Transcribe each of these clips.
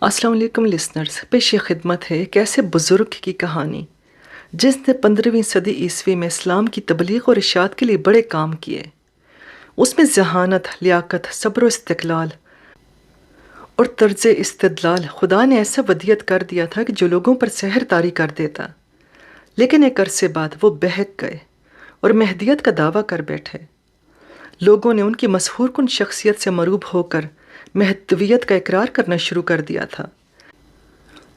السلام علیکم لسنرز، پیش خدمت ہے ایک ایسے بزرگ کی کہانی جس نے 15ویں صدی عیسوی میں اسلام کی تبلیغ اور ارشاد کے لیے بڑے کام کیے۔ اس میں ذہانت، لیاقت، صبر و استقلال اور طرز استدلال خدا نے ایسا ودیت کر دیا تھا کہ جو لوگوں پر سحر طاری کر دیتا، لیکن ایک عرصے بعد وہ بہک گئے اور مہدیت کا دعویٰ کر بیٹھے۔ لوگوں نے ان کی مسحور کن شخصیت سے مروب ہو کر مہدویت کا اقرار کرنا شروع کر دیا تھا،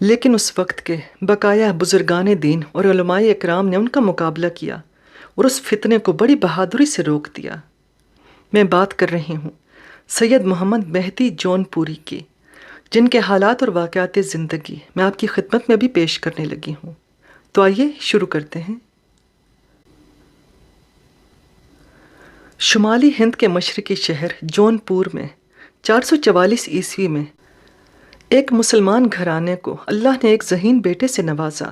لیکن اس وقت کے بقایا بزرگان دین اور علماء اکرام نے ان کا مقابلہ کیا اور اس فتنے کو بڑی بہادری سے روک دیا۔ میں بات کر رہی ہوں سید محمد مہدی جون پوری کی، جن کے حالات اور واقعات زندگی میں آپ کی خدمت میں بھی پیش کرنے لگی ہوں۔ تو آئیے شروع کرتے ہیں۔ شمالی ہند کے مشرقی شہر جون پور میں 444 عیسوی میں ایک مسلمان گھرانے کو اللہ نے ایک ذہین بیٹے سے نوازا۔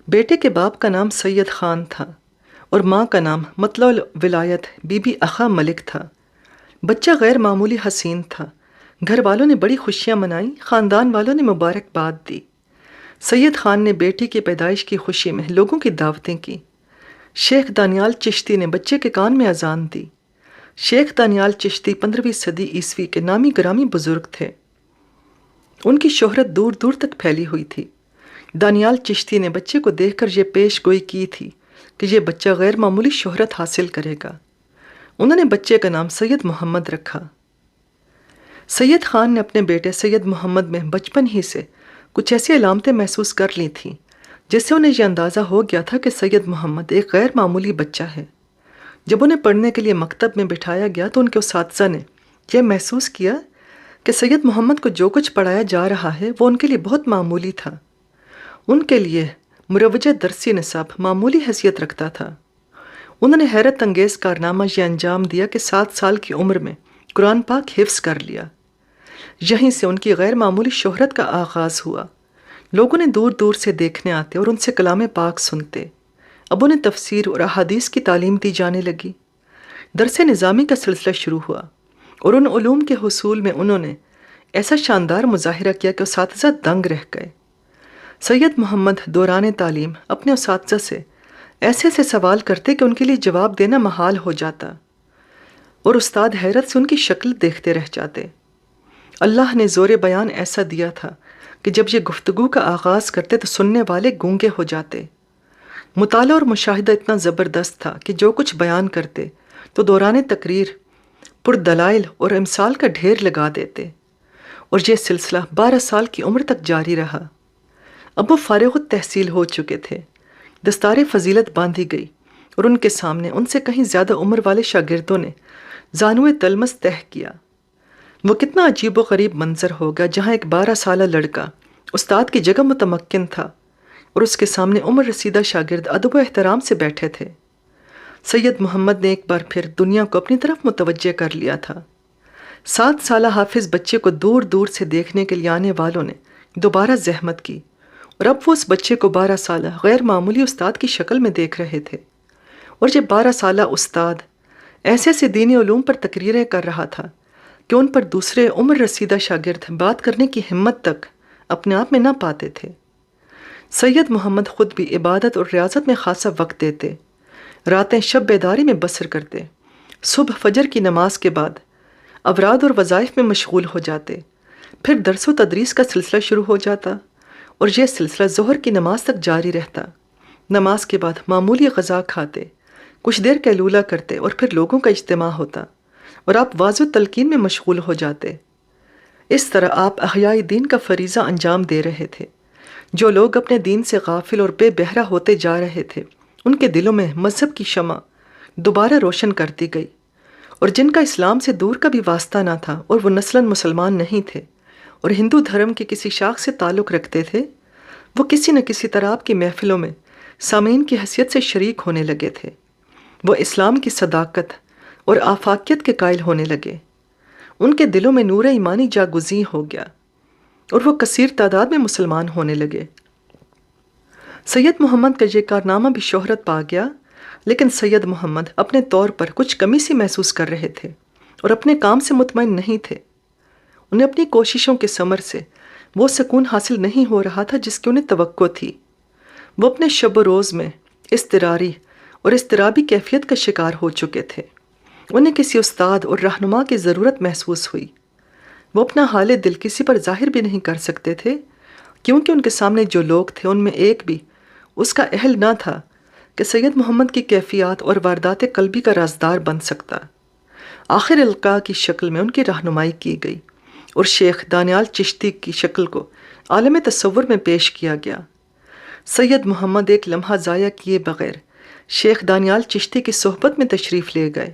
بیٹے کے باپ کا نام سید خان تھا اور ماں کا نام مطلع الولایت بی بی اخا ملک تھا۔ بچہ غیر معمولی حسین تھا۔ گھر والوں نے بڑی خوشیاں منائیں، خاندان والوں نے مبارکباد دی۔ سید خان نے بیٹی کی پیدائش کی خوشی میں لوگوں کی دعوتیں کی۔ شیخ دانیال چشتی نے بچے کے کان میں اذان دی۔ شیخ دانیال چشتی 15ویں صدی عیسوی کے نامی گرامی بزرگ تھے۔ ان کی شہرت دور دور تک پھیلی ہوئی تھی۔ دانیال چشتی نے بچے کو دیکھ کر یہ پیش گوئی کی تھی کہ یہ بچہ غیر معمولی شہرت حاصل کرے گا۔ انہوں نے بچے کا نام سید محمد رکھا۔ سید خان نے اپنے بیٹے سید محمد میں بچپن ہی سے کچھ ایسی علامتیں محسوس کر لی تھیں جس سے انہیں یہ اندازہ ہو گیا تھا کہ سید محمد ایک غیر معمولی بچہ ہے۔ جب انہیں پڑھنے کے لیے مکتب میں بٹھایا گیا تو ان کے اساتذہ نے یہ محسوس کیا کہ سید محمد کو جو کچھ پڑھایا جا رہا ہے وہ ان کے لیے بہت معمولی تھا۔ ان کے لیے مروجہ درسی نصاب معمولی حیثیت رکھتا تھا۔ انہوں نے حیرت انگیز کارنامہ یہ انجام دیا کہ 7 سال کی عمر میں قرآن پاک حفظ کر لیا۔ یہیں سے ان کی غیر معمولی شہرت کا آغاز ہوا۔ لوگوں نے دور دور سے دیکھنے آتے اور ان سے کلام پاک سنتے۔ اب انہیں تفسیر اور احادیث کی تعلیم دی جانے لگی۔ درس نظامی کا سلسلہ شروع ہوا اور ان علوم کے حصول میں انہوں نے ایسا شاندار مظاہرہ کیا کہ اساتذہ دنگ رہ گئے۔ سید محمد دوران تعلیم اپنے اساتذہ سے ایسے سوال کرتے کہ ان کے لیے جواب دینا محال ہو جاتا اور استاد حیرت سے ان کی شکل دیکھتے رہ جاتے۔ اللہ نے زور بیان ایسا دیا تھا کہ جب یہ گفتگو کا آغاز کرتے تو سننے والے گونگے ہو جاتے۔ مطالعہ اور مشاہدہ اتنا زبردست تھا کہ جو کچھ بیان کرتے تو دوران تقریر پردلائل اور امثال کا ڈھیر لگا دیتے، اور یہ سلسلہ 12 سال کی عمر تک جاری رہا۔ اب وہ فارغ التحصیل ہو چکے تھے۔ دستار فضیلت باندھی گئی اور ان کے سامنے ان سے کہیں زیادہ عمر والے شاگردوں نے زانوئے تلمس تہ کیا۔ وہ کتنا عجیب و غریب منظر ہوگا جہاں ایک 12 سالہ لڑکا استاد کی جگہ متمکن تھا اور اس کے سامنے عمر رسیدہ شاگرد ادب و احترام سے بیٹھے تھے۔ سید محمد نے ایک بار پھر دنیا کو اپنی طرف متوجہ کر لیا تھا۔ 7 سالہ حافظ بچے کو دور دور سے دیکھنے کے لیے آنے والوں نے دوبارہ زحمت کی، اور اب وہ اس بچے کو 12 سالہ غیر معمولی استاد کی شکل میں دیکھ رہے تھے، اور یہ 12 سالہ استاد ایسے دینی علوم پر تقریریں کر رہا تھا کہ ان پر دوسرے عمر رسیدہ شاگرد بات کرنے کی ہمت تک اپنے آپ میں نہ پاتے تھے۔ سید محمد خود بھی عبادت اور ریاضت میں خاصا وقت دیتے، راتیں شب بیداری میں بسر کرتے، صبح فجر کی نماز کے بعد اوراد اور وظائف میں مشغول ہو جاتے، پھر درس و تدریس کا سلسلہ شروع ہو جاتا اور یہ سلسلہ ظہر کی نماز تک جاری رہتا۔ نماز کے بعد معمولی غذا کھاتے، کچھ دیر قیلولہ کرتے اور پھر لوگوں کا اجتماع ہوتا اور آپ واضح تلقین میں مشغول ہو جاتے۔ اس طرح آپ احیاء دین کا فریضہ انجام دے رہے تھے۔ جو لوگ اپنے دین سے غافل اور بے بہرہ ہوتے جا رہے تھے ان کے دلوں میں مذہب کی شمع دوبارہ روشن کر دی گئی، اور جن کا اسلام سے دور کا بھی واسطہ نہ تھا اور وہ نسلاً مسلمان نہیں تھے اور ہندو دھرم کی کسی شاخ سے تعلق رکھتے تھے، وہ کسی نہ کسی طرح آپ کی محفلوں میں سامعین کی حیثیت سے شریک ہونے لگے تھے۔ وہ اسلام کی صداقت اور آفاقیت کے قائل ہونے لگے۔ ان کے دلوں میں نور ایمانی جاگزیں ہو گیا اور وہ کثیر تعداد میں مسلمان ہونے لگے۔ سید محمد کا یہ کارنامہ بھی شہرت پا گیا، لیکن سید محمد اپنے طور پر کچھ کمی سی محسوس کر رہے تھے اور اپنے کام سے مطمئن نہیں تھے۔ انہیں اپنی کوششوں کے ثمر سے وہ سکون حاصل نہیں ہو رہا تھا جس کی انہیں توقع تھی۔ وہ اپنے شب و روز میں اضطراری اور اضطرابی کیفیت کا شکار ہو چکے تھے۔ انہیں کسی استاد اور رہنما کی ضرورت محسوس ہوئی۔ وہ اپنا حال دل کسی پر ظاہر بھی نہیں کر سکتے تھے، کیونکہ ان کے سامنے جو لوگ تھے ان میں ایک بھی اس کا اہل نہ تھا کہ سید محمد کی کیفیات اور واردات قلبی کا رازدار بن سکتا۔ آخر القاء کی شکل میں ان کی رہنمائی کی گئی اور شیخ دانیال چشتی کی شکل کو عالم تصور میں پیش کیا گیا۔ سید محمد ایک لمحہ ضائع کیے بغیر شیخ دانیال چشتی کی صحبت میں تشریف لے گئے۔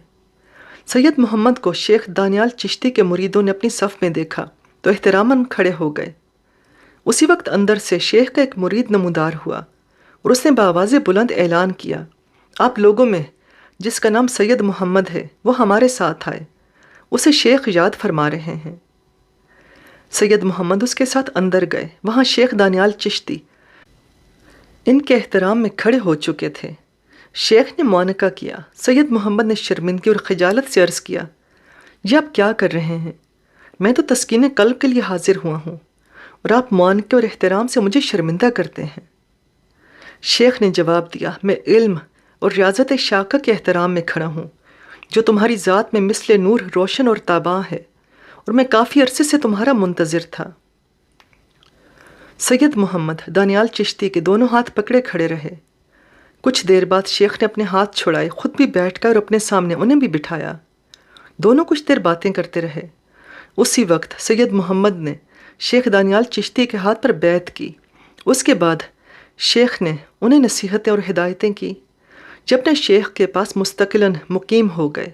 سید محمد کو شیخ دانیال چشتی کے مریدوں نے اپنی صف میں دیکھا تو احتراماً کھڑے ہو گئے۔ اسی وقت اندر سے شیخ کا ایک مرید نمودار ہوا اور اس نے بآواز بلند اعلان کیا، آپ لوگوں میں جس کا نام سید محمد ہے وہ ہمارے ساتھ آئے، اسے شیخ یاد فرما رہے ہیں۔ سید محمد اس کے ساتھ اندر گئے۔ وہاں شیخ دانیال چشتی ان کے احترام میں کھڑے ہو چکے تھے۔ شیخ نے معانقہ کیا۔ سید محمد نے شرمندگی اور خجالت سے عرض کیا، یہ آپ کیا کر رہے ہیں؟ میں تو تسکین قلب کے لیے حاضر ہوا ہوں اور آپ معانقے اور احترام سے مجھے شرمندہ کرتے ہیں۔ شیخ نے جواب دیا، میں علم اور ریاضت شاکہ کے احترام میں کھڑا ہوں جو تمہاری ذات میں مثل نور روشن اور تاباں ہے، اور میں کافی عرصے سے تمہارا منتظر تھا۔ سید محمد دانیال چشتی کے دونوں ہاتھ پکڑے کھڑے رہے۔ کچھ دیر بعد شیخ نے اپنے ہاتھ چھڑائے، خود بھی بیٹھ کر اور اپنے سامنے انہیں بھی بٹھایا۔ دونوں کچھ دیر باتیں کرتے رہے۔ اسی وقت سید محمد نے شیخ دانیال چشتی کے ہاتھ پر بیعت کی۔ اس کے بعد شیخ نے انہیں نصیحتیں اور ہدایتیں کی، جو اپنے شیخ کے پاس مستقلاً مقیم ہو گئے۔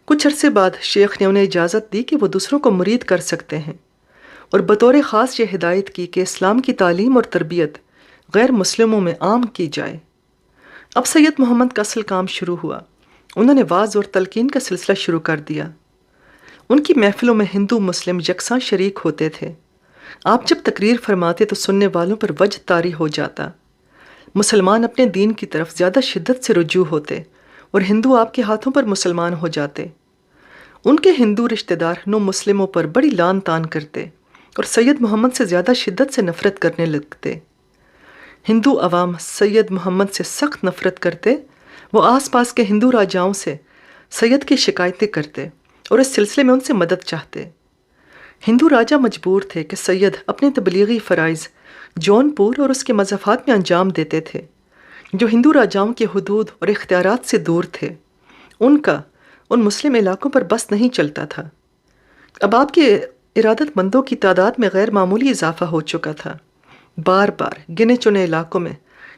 کچھ عرصے بعد شیخ نے انہیں اجازت دی کہ وہ دوسروں کو مرید کر سکتے ہیں، اور بطور خاص یہ ہدایت کی کہ اسلام کی تعلیم اور تربیت غیر مسلموں میں عام کی جائے۔ اب سید محمد کا اصل کام شروع ہوا۔ انہوں نے وعظ اور تلقین کا سلسلہ شروع کر دیا۔ ان کی محفلوں میں ہندو مسلم یکساں شریک ہوتے تھے۔ آپ جب تقریر فرماتے تو سننے والوں پر وجد طاری ہو جاتا۔ مسلمان اپنے دین کی طرف زیادہ شدت سے رجوع ہوتے اور ہندو آپ کے ہاتھوں پر مسلمان ہو جاتے۔ ان کے ہندو رشتہ دار نو مسلموں پر بڑی لان تان کرتے اور سید محمد سے زیادہ شدت سے نفرت کرنے لگتے۔ ہندو عوام سید محمد سے سخت نفرت کرتے۔ وہ آس پاس کے ہندو راجاؤں سے سید کی شکایتیں کرتے اور اس سلسلے میں ان سے مدد چاہتے۔ ہندو راجا مجبور تھے کہ سید اپنے تبلیغی فرائض جون پور اور اس کے مضافات میں انجام دیتے تھے، جو ہندو راجاؤں کے حدود اور اختیارات سے دور تھے۔ ان کا ان مسلم علاقوں پر بس نہیں چلتا تھا۔ اب آپ کے ارادت مندوں کی تعداد میں غیر معمولی اضافہ ہو چکا تھا۔ بار بار گنے چنے علاقوں میں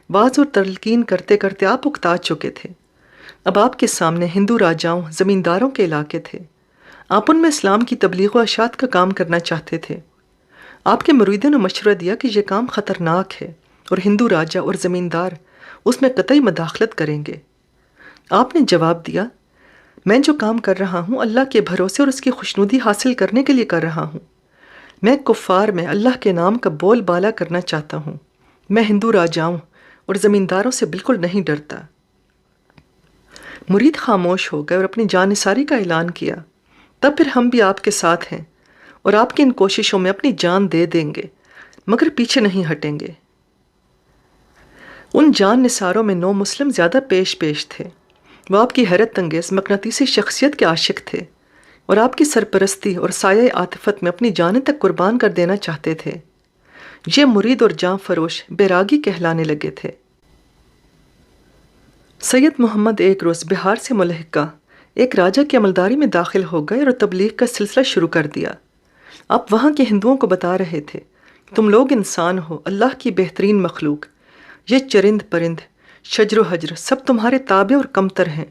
وعظ اور تلقین کرتے کرتے آپ اکتا چکے تھے۔ اب آپ کے سامنے ہندو راجاؤں زمینداروں کے علاقے تھے۔ آپ ان میں اسلام کی تبلیغ و اشاعت کا کام کرنا چاہتے تھے۔ آپ کے مریدوں نے مشورہ دیا کہ یہ کام خطرناک ہے اور ہندو راجا اور زمیندار اس میں قطعی مداخلت کریں گے۔ آپ نے جواب دیا، میں جو کام کر رہا ہوں اللہ کے بھروسے اور اس کی خوشنودی حاصل کرنے کے لیے کر رہا ہوں۔ میں کفار میں اللہ کے نام کا بول بالا کرنا چاہتا ہوں۔ میں ہندو راجاؤں اور زمینداروں سے بالکل نہیں ڈرتا۔ مرید خاموش ہو گئے اور اپنی جان نثاری کا اعلان کیا۔ تب پھر ہم بھی آپ کے ساتھ ہیں اور آپ کی ان کوششوں میں اپنی جان دے دیں گے، مگر پیچھے نہیں ہٹیں گے۔ ان جان نثاروں میں نو مسلم زیادہ پیش تھے۔ وہ آپ کی حیرت انگیز مقناطیسی شخصیت کے عاشق تھے اور آپ کی سرپرستی اور سایہ عاطفت میں اپنی جانیں تک قربان کر دینا چاہتے تھے۔ یہ مرید اور جاں فروش بیراگی کہلانے لگے تھے۔ سید محمد ایک روز بہار سے ملحقہ ایک راجا کی عملداری میں داخل ہو گئے اور تبلیغ کا سلسلہ شروع کر دیا۔ آپ وہاں کے ہندوؤں کو بتا رہے تھے، تم لوگ انسان ہو، اللہ کی بہترین مخلوق۔ یہ چرند پرند شجر و حجر سب تمہارے تابع اور کمتر ہیں۔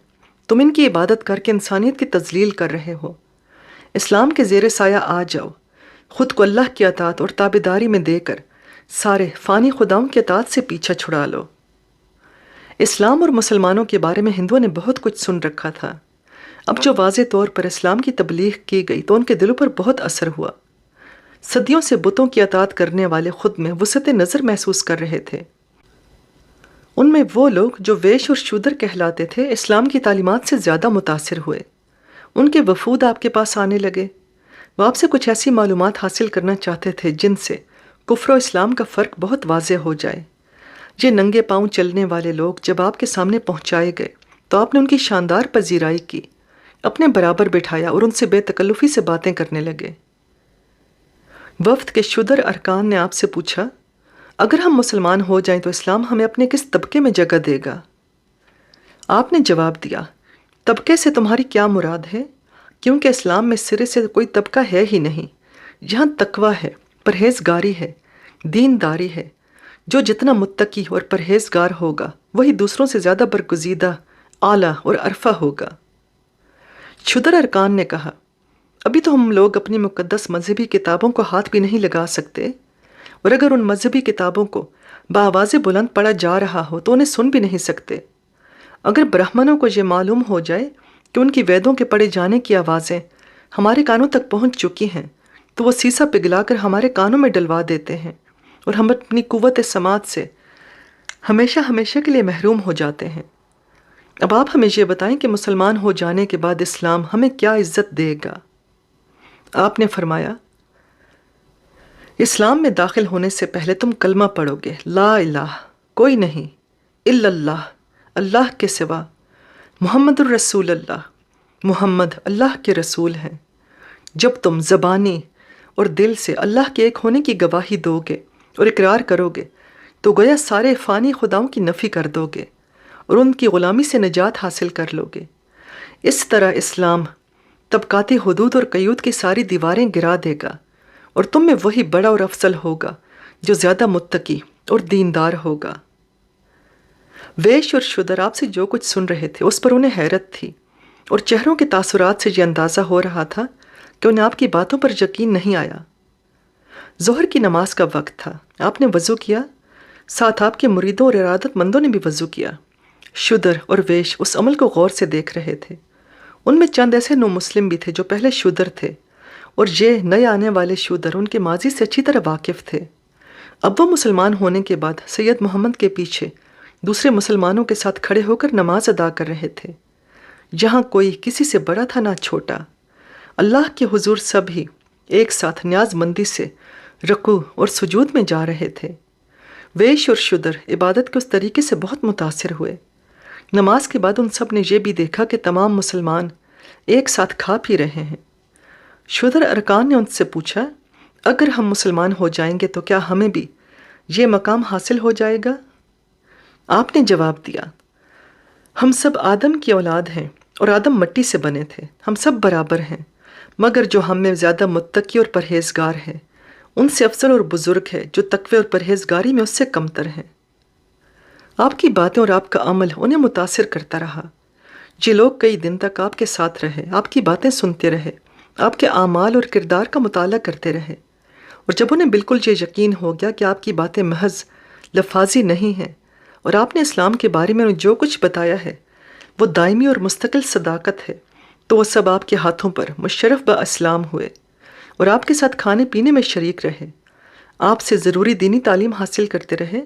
تم ان کی عبادت کر کے انسانیت کی تذلیل کر رہے ہو۔ اسلام کے زیر سایہ آ جاؤ، خود کو اللہ کی اطاعت اور تابعداری میں دے کر سارے فانی خداؤں کی اطاعت سے پیچھا چھڑا لو۔ اسلام اور مسلمانوں کے بارے میں ہندوؤں نے بہت کچھ سن رکھا تھا۔ اب جو واضح طور پر اسلام کی تبلیغ کی گئی تو ان کے دلوں پر بہت اثر ہوا۔ صدیوں سے بتوں کی اطاعت کرنے والے خود میں وسعت نظر محسوس کر رہے تھے۔ ان میں وہ لوگ جو ویش اور شودر کہلاتے تھے اسلام کی تعلیمات سے زیادہ متاثر ہوئے۔ ان کے وفود آپ کے پاس آنے لگے۔ وہ آپ سے کچھ ایسی معلومات حاصل کرنا چاہتے تھے جن سے کفر و اسلام کا فرق بہت واضح ہو جائے۔ یہ ننگے پاؤں چلنے والے لوگ جب آپ کے سامنے پہنچائے گئے تو آپ نے ان کی شاندار پذیرائی کی، اپنے برابر بٹھایا اور ان سے بے تکلفی سے باتیں کرنے لگے۔ وفد کے شدر ارکان نے آپ سے پوچھا، اگر ہم مسلمان ہو جائیں تو اسلام ہمیں اپنے کس طبقے میں جگہ دے گا؟ آپ نے جواب دیا، طبقے سے تمہاری کیا مراد ہے؟ کیونکہ اسلام میں سرے سے کوئی طبقہ ہے ہی نہیں۔ یہاں تقویٰ ہے، پرہیزگاری ہے، دینداری ہے۔ جو جتنا متقی اور پرہیزگار ہوگا وہی دوسروں سے زیادہ برگزیدہ، اعلیٰ اور عرفہ ہوگا۔ شدر ارکان نے کہا، ابھی تو ہم لوگ اپنی مقدس مذہبی کتابوں کو ہاتھ بھی نہیں لگا سکتے، اور اگر ان مذہبی کتابوں کو بآواز بلند پڑھا جا رہا ہو تو انہیں سن بھی نہیں سکتے۔ اگر برہمنوں کو یہ معلوم ہو جائے کہ ان کی ویدوں کے پڑھے جانے کی آوازیں ہمارے کانوں تک پہنچ چکی ہیں تو وہ سیسا پگھلا کر ہمارے کانوں میں ڈلوا دیتے ہیں اور ہم اپنی قوت سماعت سے ہمیشہ ہمیشہ کے لیے محروم ہو جاتے ہیں۔ اب آپ ہمیں یہ بتائیں کہ مسلمان ہو جانے کے بعد اسلام ہمیں کیا عزت دے گا؟ آپ نے فرمایا، اسلام میں داخل ہونے سے پہلے تم کلمہ پڑھو گے، لا الہ، کوئی نہیں، الا اللہ، اللہ کے سوا، محمد الرسول اللہ، محمد اللہ کے رسول ہیں۔ جب تم زبانی اور دل سے اللہ کے ایک ہونے کی گواہی دو گے اور اقرار کرو گے تو گویا سارے فانی خداؤں کی نفی کر دو گے اور ان کی غلامی سے نجات حاصل کر لو گے۔ اس طرح اسلام طبقاتی حدود اور قیود کی ساری دیواریں گرا دے گا اور تم میں وہی بڑا اور افضل ہوگا جو زیادہ متقی اور دیندار ہوگا۔ ویش اور شدر آپ سے جو کچھ سن رہے تھے اس پر انہیں حیرت تھی، اور چہروں کے تاثرات سے یہ اندازہ ہو رہا تھا کہ انہیں آپ کی باتوں پر یقین نہیں آیا۔ ظہر کی نماز کا وقت تھا، آپ نے وضو کیا، ساتھ آپ کے مریدوں اور ارادت مندوں نے بھی وضو کیا۔ شدر اور ویش اس عمل کو غور سے دیکھ رہے تھے۔ ان میں چند ایسے نو مسلم بھی تھے جو پہلے شودر تھے، اور یہ نئے آنے والے شودر ان کے ماضی سے اچھی طرح واقف تھے۔ اب وہ مسلمان ہونے کے بعد سید محمد کے پیچھے دوسرے مسلمانوں کے ساتھ کھڑے ہو کر نماز ادا کر رہے تھے۔ جہاں کوئی کسی سے بڑا تھا نہ چھوٹا، اللہ کے حضور سب ہی ایک ساتھ نیاز مندی سے رکوع اور سجود میں جا رہے تھے۔ ویش اور شدر عبادت کے اس طریقے سے بہت متاثر ہوئے۔ نماز کے بعد ان سب نے یہ بھی دیکھا کہ تمام مسلمان ایک ساتھ کھا پی رہے ہیں۔ شدر ارکان نے ان سے پوچھا، اگر ہم مسلمان ہو جائیں گے تو کیا ہمیں بھی یہ مقام حاصل ہو جائے گا؟ آپ نے جواب دیا، ہم سب آدم کی اولاد ہیں اور آدم مٹی سے بنے تھے، ہم سب برابر ہیں، مگر جو ہم میں زیادہ متقی اور پرہیزگار ہے ان سے افضل اور بزرگ ہے جو تقوی اور پرہیزگاری میں اس سے کمتر ہیں۔ آپ کی باتیں اور آپ کا عمل انہیں متاثر کرتا رہا۔ یہ لوگ کئی دن تک آپ کے ساتھ رہے، آپ کی باتیں سنتے رہے، آپ کے اعمال اور کردار کا مطالعہ کرتے رہے، اور جب انہیں بالکل یہ یقین ہو گیا کہ آپ کی باتیں محض لفاظی نہیں ہیں اور آپ نے اسلام کے بارے میں انہیں جو کچھ بتایا ہے وہ دائمی اور مستقل صداقت ہے، تو وہ سب آپ کے ہاتھوں پر مشرف با اسلام ہوئے اور آپ کے ساتھ کھانے پینے میں شریک رہے، آپ سے ضروری دینی تعلیم حاصل کرتے رہے۔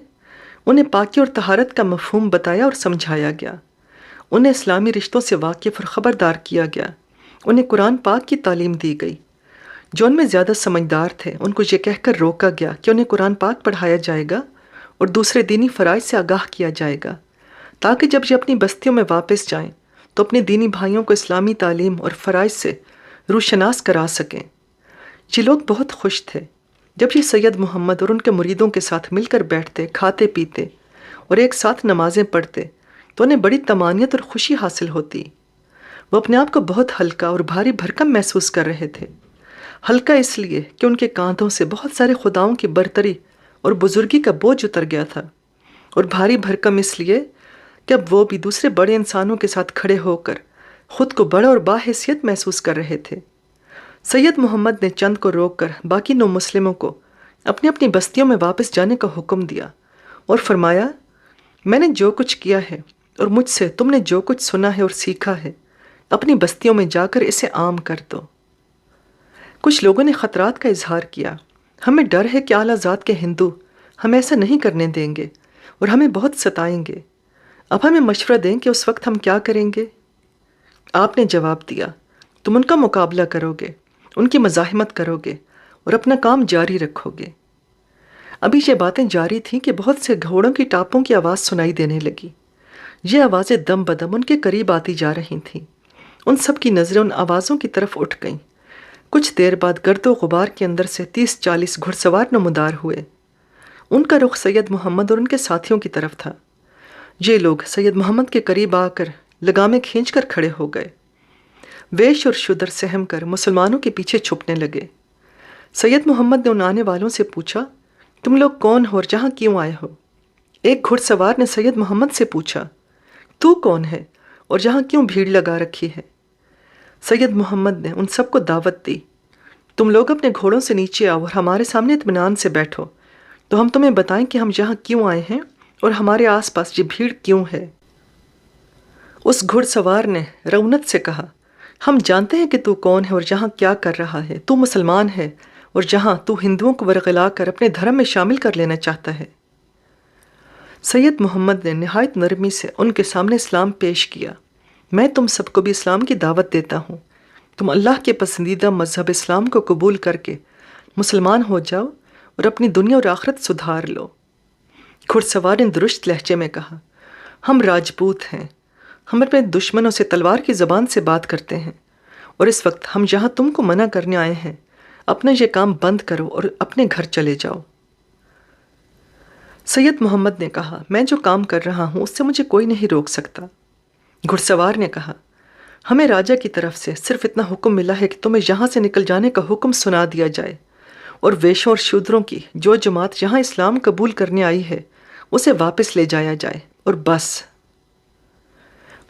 انہیں پاکی اور طہارت کا مفہوم بتایا اور سمجھایا گیا، انہیں اسلامی رشتوں سے واقف اور خبردار کیا گیا، انہیں قرآن پاک کی تعلیم دی گئی۔ جو ان میں زیادہ سمجھدار تھے ان کو یہ کہہ کر روکا گیا کہ انہیں قرآن پاک پڑھایا جائے گا اور دوسرے دینی فرائض سے آگاہ کیا جائے گا، تاکہ جب یہ اپنی بستیوں میں واپس جائیں تو اپنے دینی بھائیوں کو اسلامی تعلیم اور فرائض سے روشناس کرا سکیں۔ یہ لوگ بہت خوش تھے جب یہ سید محمد اور ان کے مریدوں کے ساتھ مل کر بیٹھتے، کھاتے پیتے اور ایک ساتھ نمازیں پڑھتے تو انہیں بڑی طمانینت اور خوشی حاصل ہوتی۔ وہ اپنے آپ کو بہت ہلکا اور بھاری بھرکم محسوس کر رہے تھے۔ ہلکا اس لیے کہ ان کے کاندھوں سے بہت سارے خداؤں کی برتری اور بزرگی کا بوجھ اتر گیا تھا، اور بھاری بھرکم اس لیے کہ اب وہ بھی دوسرے بڑے انسانوں کے ساتھ کھڑے ہو کر خود کو بڑا اور باحیثیت محسوس کر رہے تھے۔ سید محمد نے چند کو روک کر باقی نو مسلموں کو اپنی اپنی بستیوں میں واپس جانے کا حکم دیا اور فرمایا، میں نے جو کچھ کیا ہے اور مجھ سے تم نے جو کچھ سنا ہے اور سیکھا ہے اپنی بستیوں میں جا کر اسے عام کر دو۔ کچھ لوگوں نے خطرات کا اظہار کیا، ہمیں ڈر ہے کہ اعلیٰ ذات کے ہندو ہم ایسا نہیں کرنے دیں گے اور ہمیں بہت ستائیں گے، اب ہمیں مشورہ دیں کہ اس وقت ہم کیا کریں گے؟ آپ نے جواب دیا، تم ان کا مقابلہ کرو گے، ان کی مزاحمت کرو گے اور اپنا کام جاری رکھو گے۔ ابھی یہ باتیں جاری تھیں کہ بہت سے گھوڑوں کی ٹاپوں کی آواز سنائی دینے لگی۔ یہ آوازیں دم بدم ان کے قریب آتی جا رہی تھیں۔ ان سب کی نظریں ان آوازوں کی طرف اٹھ گئیں۔ کچھ دیر بعد گرد و غبار کے اندر سے 30-40 گھڑ سوار نمودار ہوئے۔ ان کا رخ سید محمد اور ان کے ساتھیوں کی طرف تھا۔ یہ لوگ سید محمد کے قریب آ کر لگامیں کھینچ کر کھڑے ہو گئے۔ ویش اور شودر سہم کر مسلمانوں کے پیچھے چھپنے لگے۔ سید محمد نے ان آنے والوں سے پوچھا، تم لوگ کون ہو اور جہاں کیوں آئے ہو؟ ایک گھڑ سوار نے سید محمد سے پوچھا، تو کون ہے اور جہاں کیوں بھیڑ لگا رکھی ہے؟ سید محمد نے ان سب کو دعوت دی، تم لوگ اپنے گھوڑوں سے نیچے آؤ اور ہمارے سامنے اطمینان سے بیٹھو، تو ہم تمہیں بتائیں کہ ہم یہاں کیوں آئے ہیں اور ہمارے آس پاس یہ بھیڑ کیوں ہے۔ اس گھڑ سوار نے رونت سے کہا، ہم جانتے ہیں کہ تو کون ہے اور یہاں کیا کر رہا ہے۔ تو مسلمان ہے اور جہاں تو ہندوؤں کو ورغلا کر اپنے دھرم میں شامل کر لینا چاہتا ہے۔ سید محمد نے نہایت نرمی سے ان کے سامنے اسلام پیش کیا۔ میں تم سب کو بھی اسلام کی دعوت دیتا ہوں۔ تم اللہ کے پسندیدہ مذہب اسلام کو قبول کر کے مسلمان ہو جاؤ اور اپنی دنیا اور آخرت سدھار لو۔ گھڑ سوار نے درست لہجے میں کہا، ہم راجپوت ہیں، ہم اپنے دشمنوں سے تلوار کی زبان سے بات کرتے ہیں، اور اس وقت ہم یہاں تم کو منع کرنے آئے ہیں۔ اپنا یہ کام بند کرو اور اپنے گھر چلے جاؤ۔ سید محمد نے کہا، میں جو کام کر رہا ہوں اس سے مجھے کوئی نہیں روک سکتا۔ گھڑ سوار نے کہا، ہمیں راجا کی طرف سے صرف اتنا حکم ملا ہے کہ تمہیں یہاں سے نکل جانے کا حکم سنا دیا جائے، اور ویشوں اور شودروں کی جو جماعت یہاں اسلام قبول کرنے آئی ہے اسے واپس لے جایا جائے، اور بس۔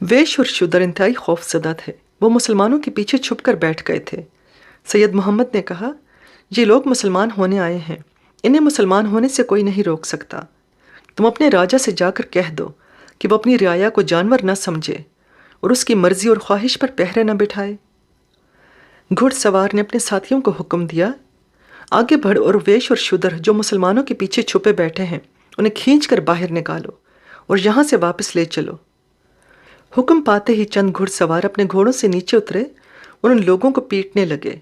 ویش اور شودر انتہائی خوف زدہ تھے، وہ مسلمانوں کے پیچھے چھپ کر بیٹھ گئے تھے۔ سید محمد نے کہا، یہ لوگ مسلمان ہونے آئے ہیں، انہیں مسلمان ہونے سے کوئی نہیں روک سکتا۔ تم اپنے راجا سے جا کر کہہ دو کہ وہ اپنی رعایا کو جانور نہ سمجھے اور اس کی مرضی اور خواہش پر پہرے نہ بٹھائے۔ گھڑ سوار نے اپنے ساتھیوں کو حکم دیا، آگے بڑھ اور ویش اور شودر جو مسلمانوں کے پیچھے چھپے بیٹھے ہیں انہیں کھینچ کر باہر نکالو اور یہاں سے واپس لے چلو۔ حکم پاتے ہی چند گھڑ سوار اپنے گھوڑوں سے نیچے اترے اور ان لوگوں کو پیٹنے لگے۔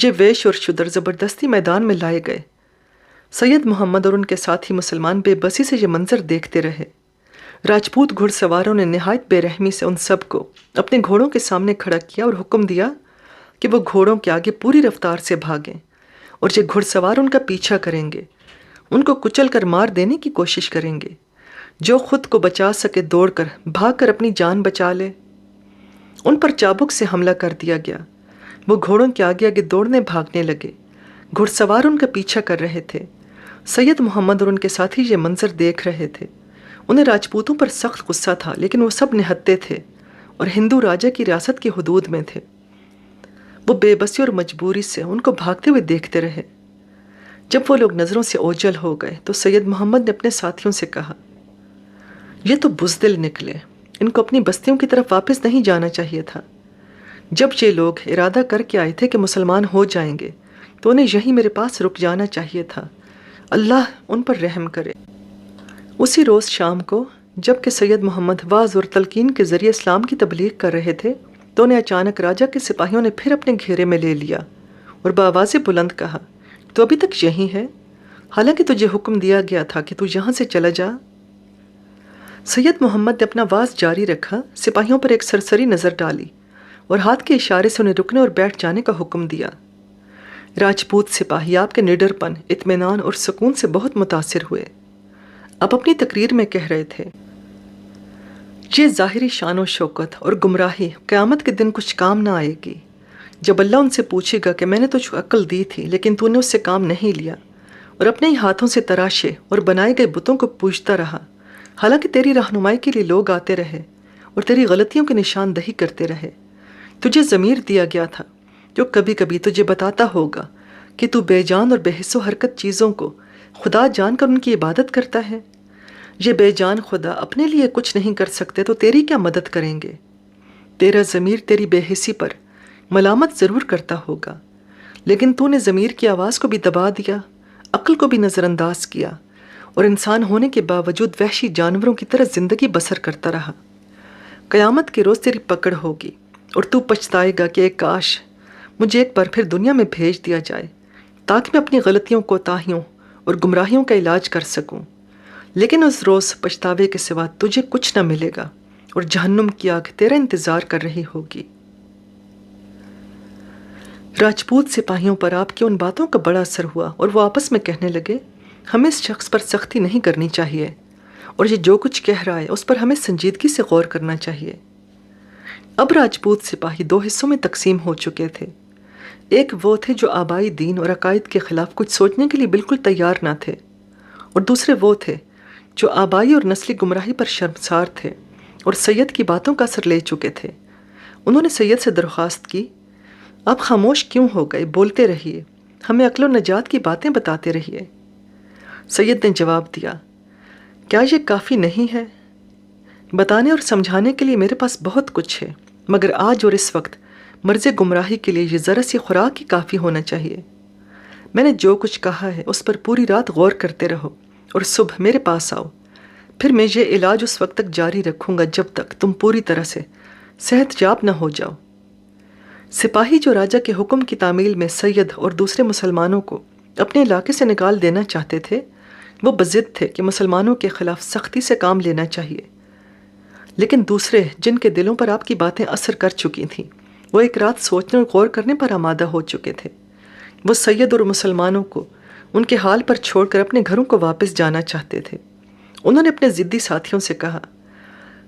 یہ ویش اور شودر زبردستی میدان میں لائے گئے۔ سید محمد اور ان کے ساتھی مسلمان بے بسی سے یہ منظر دیکھتے رہے۔ راجپوت گھڑ سواروں نے نہایت بے رحمی سے ان سب کو اپنے گھوڑوں کے سامنے کھڑا کیا اور حکم دیا کہ وہ گھوڑوں کے آگے پوری رفتار سے بھاگیں، اور یہ گھڑ سوار ان کا پیچھا کریں گے، ان کو کچل کر مار دینے کی کوشش کریں گے۔ جو خود کو بچا سکے دوڑ کر بھاگ کر اپنی جان بچا لے۔ ان پر چابک سے حملہ کر دیا گیا۔ وہ گھوڑوں کے آگے آگے دوڑنے بھاگنے لگے۔ گھڑ سوار ان کا پیچھا کر رہے تھے۔ سید محمد اور ان کے ساتھی یہ منظر دیکھ رہے تھے۔ انہیں راجپوتوں پر سخت غصہ تھا، لیکن وہ سب نہتے تھے اور ہندو راجا کی ریاست کی حدود میں تھے۔ وہ بے بسی اور مجبوری سے ان کو بھاگتے ہوئے دیکھتے رہے۔ جب وہ لوگ نظروں سے اوجھل ہو گئے تو سید محمد نے اپنے ساتھیوں سے کہا، یہ تو بزدل نکلے، ان کو اپنی بستیوں کی طرف واپس نہیں جانا چاہیے تھا۔ جب یہ لوگ ارادہ کر کے آئے تھے کہ مسلمان ہو جائیں گے تو انہیں یہیں میرے پاس رک جانا چاہیے تھا۔ اللہ ان پر رحم کرے۔ اسی روز شام کو جب کہ سید محمد واعظ اور تلقین کے ذریعے اسلام کی تبلیغ کر رہے تھے تو انہیں اچانک راجا کے سپاہیوں نے پھر اپنے گھیرے میں لے لیا اور بآواز بلند کہا، تو ابھی تک یہیں ہے، حالانکہ تجھے حکم دیا گیا تھا کہ تو یہاں سے چلا جا۔ سید محمد نے اپنا واعظ جاری رکھا، سپاہیوں پر ایک سرسری نظر ڈالی اور ہاتھ کے اشارے سے انہیں رکنے اور بیٹھ جانے کا حکم دیا۔ راجپوت سپاہی آپ کے نڈر پن، اطمینان اور سکون سے بہت متاثر ہوئے۔ اب اپنی تقریر میں کہہ رہے تھے، یہ ظاہری شان و شوکت اور گمراہی قیامت کے دن کچھ کام نہ آئے گی، جب اللہ ان سے پوچھے گا کہ میں نے تجھ کو عقل دی تھی لیکن تو نے اس سے کام نہیں لیا اور اپنے ہی ہاتھوں سے تراشے اور بنائے گئے بتوں کو پوجتا رہا، حالانکہ تیری رہنمائی کے لیے لوگ آتے رہے اور تیری غلطیوں کی نشاندہی کرتے رہے۔ تجھے ضمیر دیا گیا تھا جو کبھی کبھی تجھے بتاتا ہوگا کہ تو بے جان اور بے حس و حرکت چیزوں کو خدا جان کر ان کی عبادت کرتا ہے۔ یہ بے جان خدا اپنے لیے کچھ نہیں کر سکتے تو تیری کیا مدد کریں گے؟ تیرا ضمیر تیری بے حسی پر ملامت ضرور کرتا ہوگا، لیکن تو نے ضمیر کی آواز کو بھی دبا دیا، عقل کو بھی نظر انداز کیا اور انسان ہونے کے باوجود وحشی جانوروں کی طرح زندگی بسر کرتا رہا۔ قیامت کے روز تیری پکڑ ہوگی اور تو پچھتائے گا کہ ایک کاش مجھے ایک بار پھر دنیا میں بھیج دیا جائے تاکہ میں اپنی غلطیوں، کوتاہیوں اور گمراہیوں کا علاج کر سکوں، لیکن اس روز پچھتاوے کے سوا تجھے کچھ نہ ملے گا اور جہنم کی آگ تیرا انتظار کر رہی ہوگی۔ راجپوت سپاہیوں پر آپ کی ان باتوں کا بڑا اثر ہوا اور وہ آپس میں کہنے لگے، ہمیں اس شخص پر سختی نہیں کرنی چاہیے، اور یہ جو کچھ کہہ رہا ہے اس پر ہمیں سنجیدگی سے غور کرنا چاہیے۔ اب راجپوت سپاہی دو حصوں میں تقسیم ہو چکے تھے۔ ایک وہ تھے جو آبائی دین اور عقائد کے خلاف کچھ سوچنے کے لیے بالکل تیار نہ تھے، اور دوسرے وہ تھے جو آبائی اور نسلی گمراہی پر شرمسار تھے اور سید کی باتوں کا اثر لے چکے تھے۔ انہوں نے سید سے درخواست کی، آپ خاموش کیوں ہو گئے؟ بولتے رہیے، ہمیں عقل و نجات کی باتیں بتاتے رہیے۔ سید نے جواب دیا، کیا یہ کافی نہیں ہے؟ بتانے اور سمجھانے کے لیے میرے پاس بہت کچھ ہے، مگر آج اور اس وقت مرض گمراہی کے لیے یہ ذرا سی خوراک ہی کافی ہونا چاہیے۔ میں نے جو کچھ کہا ہے اس پر پوری رات غور کرتے رہو اور صبح میرے پاس آؤ، پھر میں یہ علاج اس وقت تک جاری رکھوں گا جب تک تم پوری طرح سے صحت یاب نہ ہو جاؤ۔ سپاہی جو راجہ کے حکم کی تعمیل میں سید اور دوسرے مسلمانوں کو اپنے علاقے سے نکال دینا چاہتے تھے، وہ بضد تھے کہ مسلمانوں کے خلاف سختی سے کام لینا چاہیے، لیکن دوسرے جن کے دلوں پر آپ کی باتیں اثر کر چکی تھیں، وہ ایک رات سوچنے اور غور کرنے پر آمادہ ہو چکے تھے۔ وہ سید اور مسلمانوں کو ان کے حال پر چھوڑ کر اپنے گھروں کو واپس جانا چاہتے تھے۔ انہوں نے اپنے ضدی ساتھیوں سے کہا،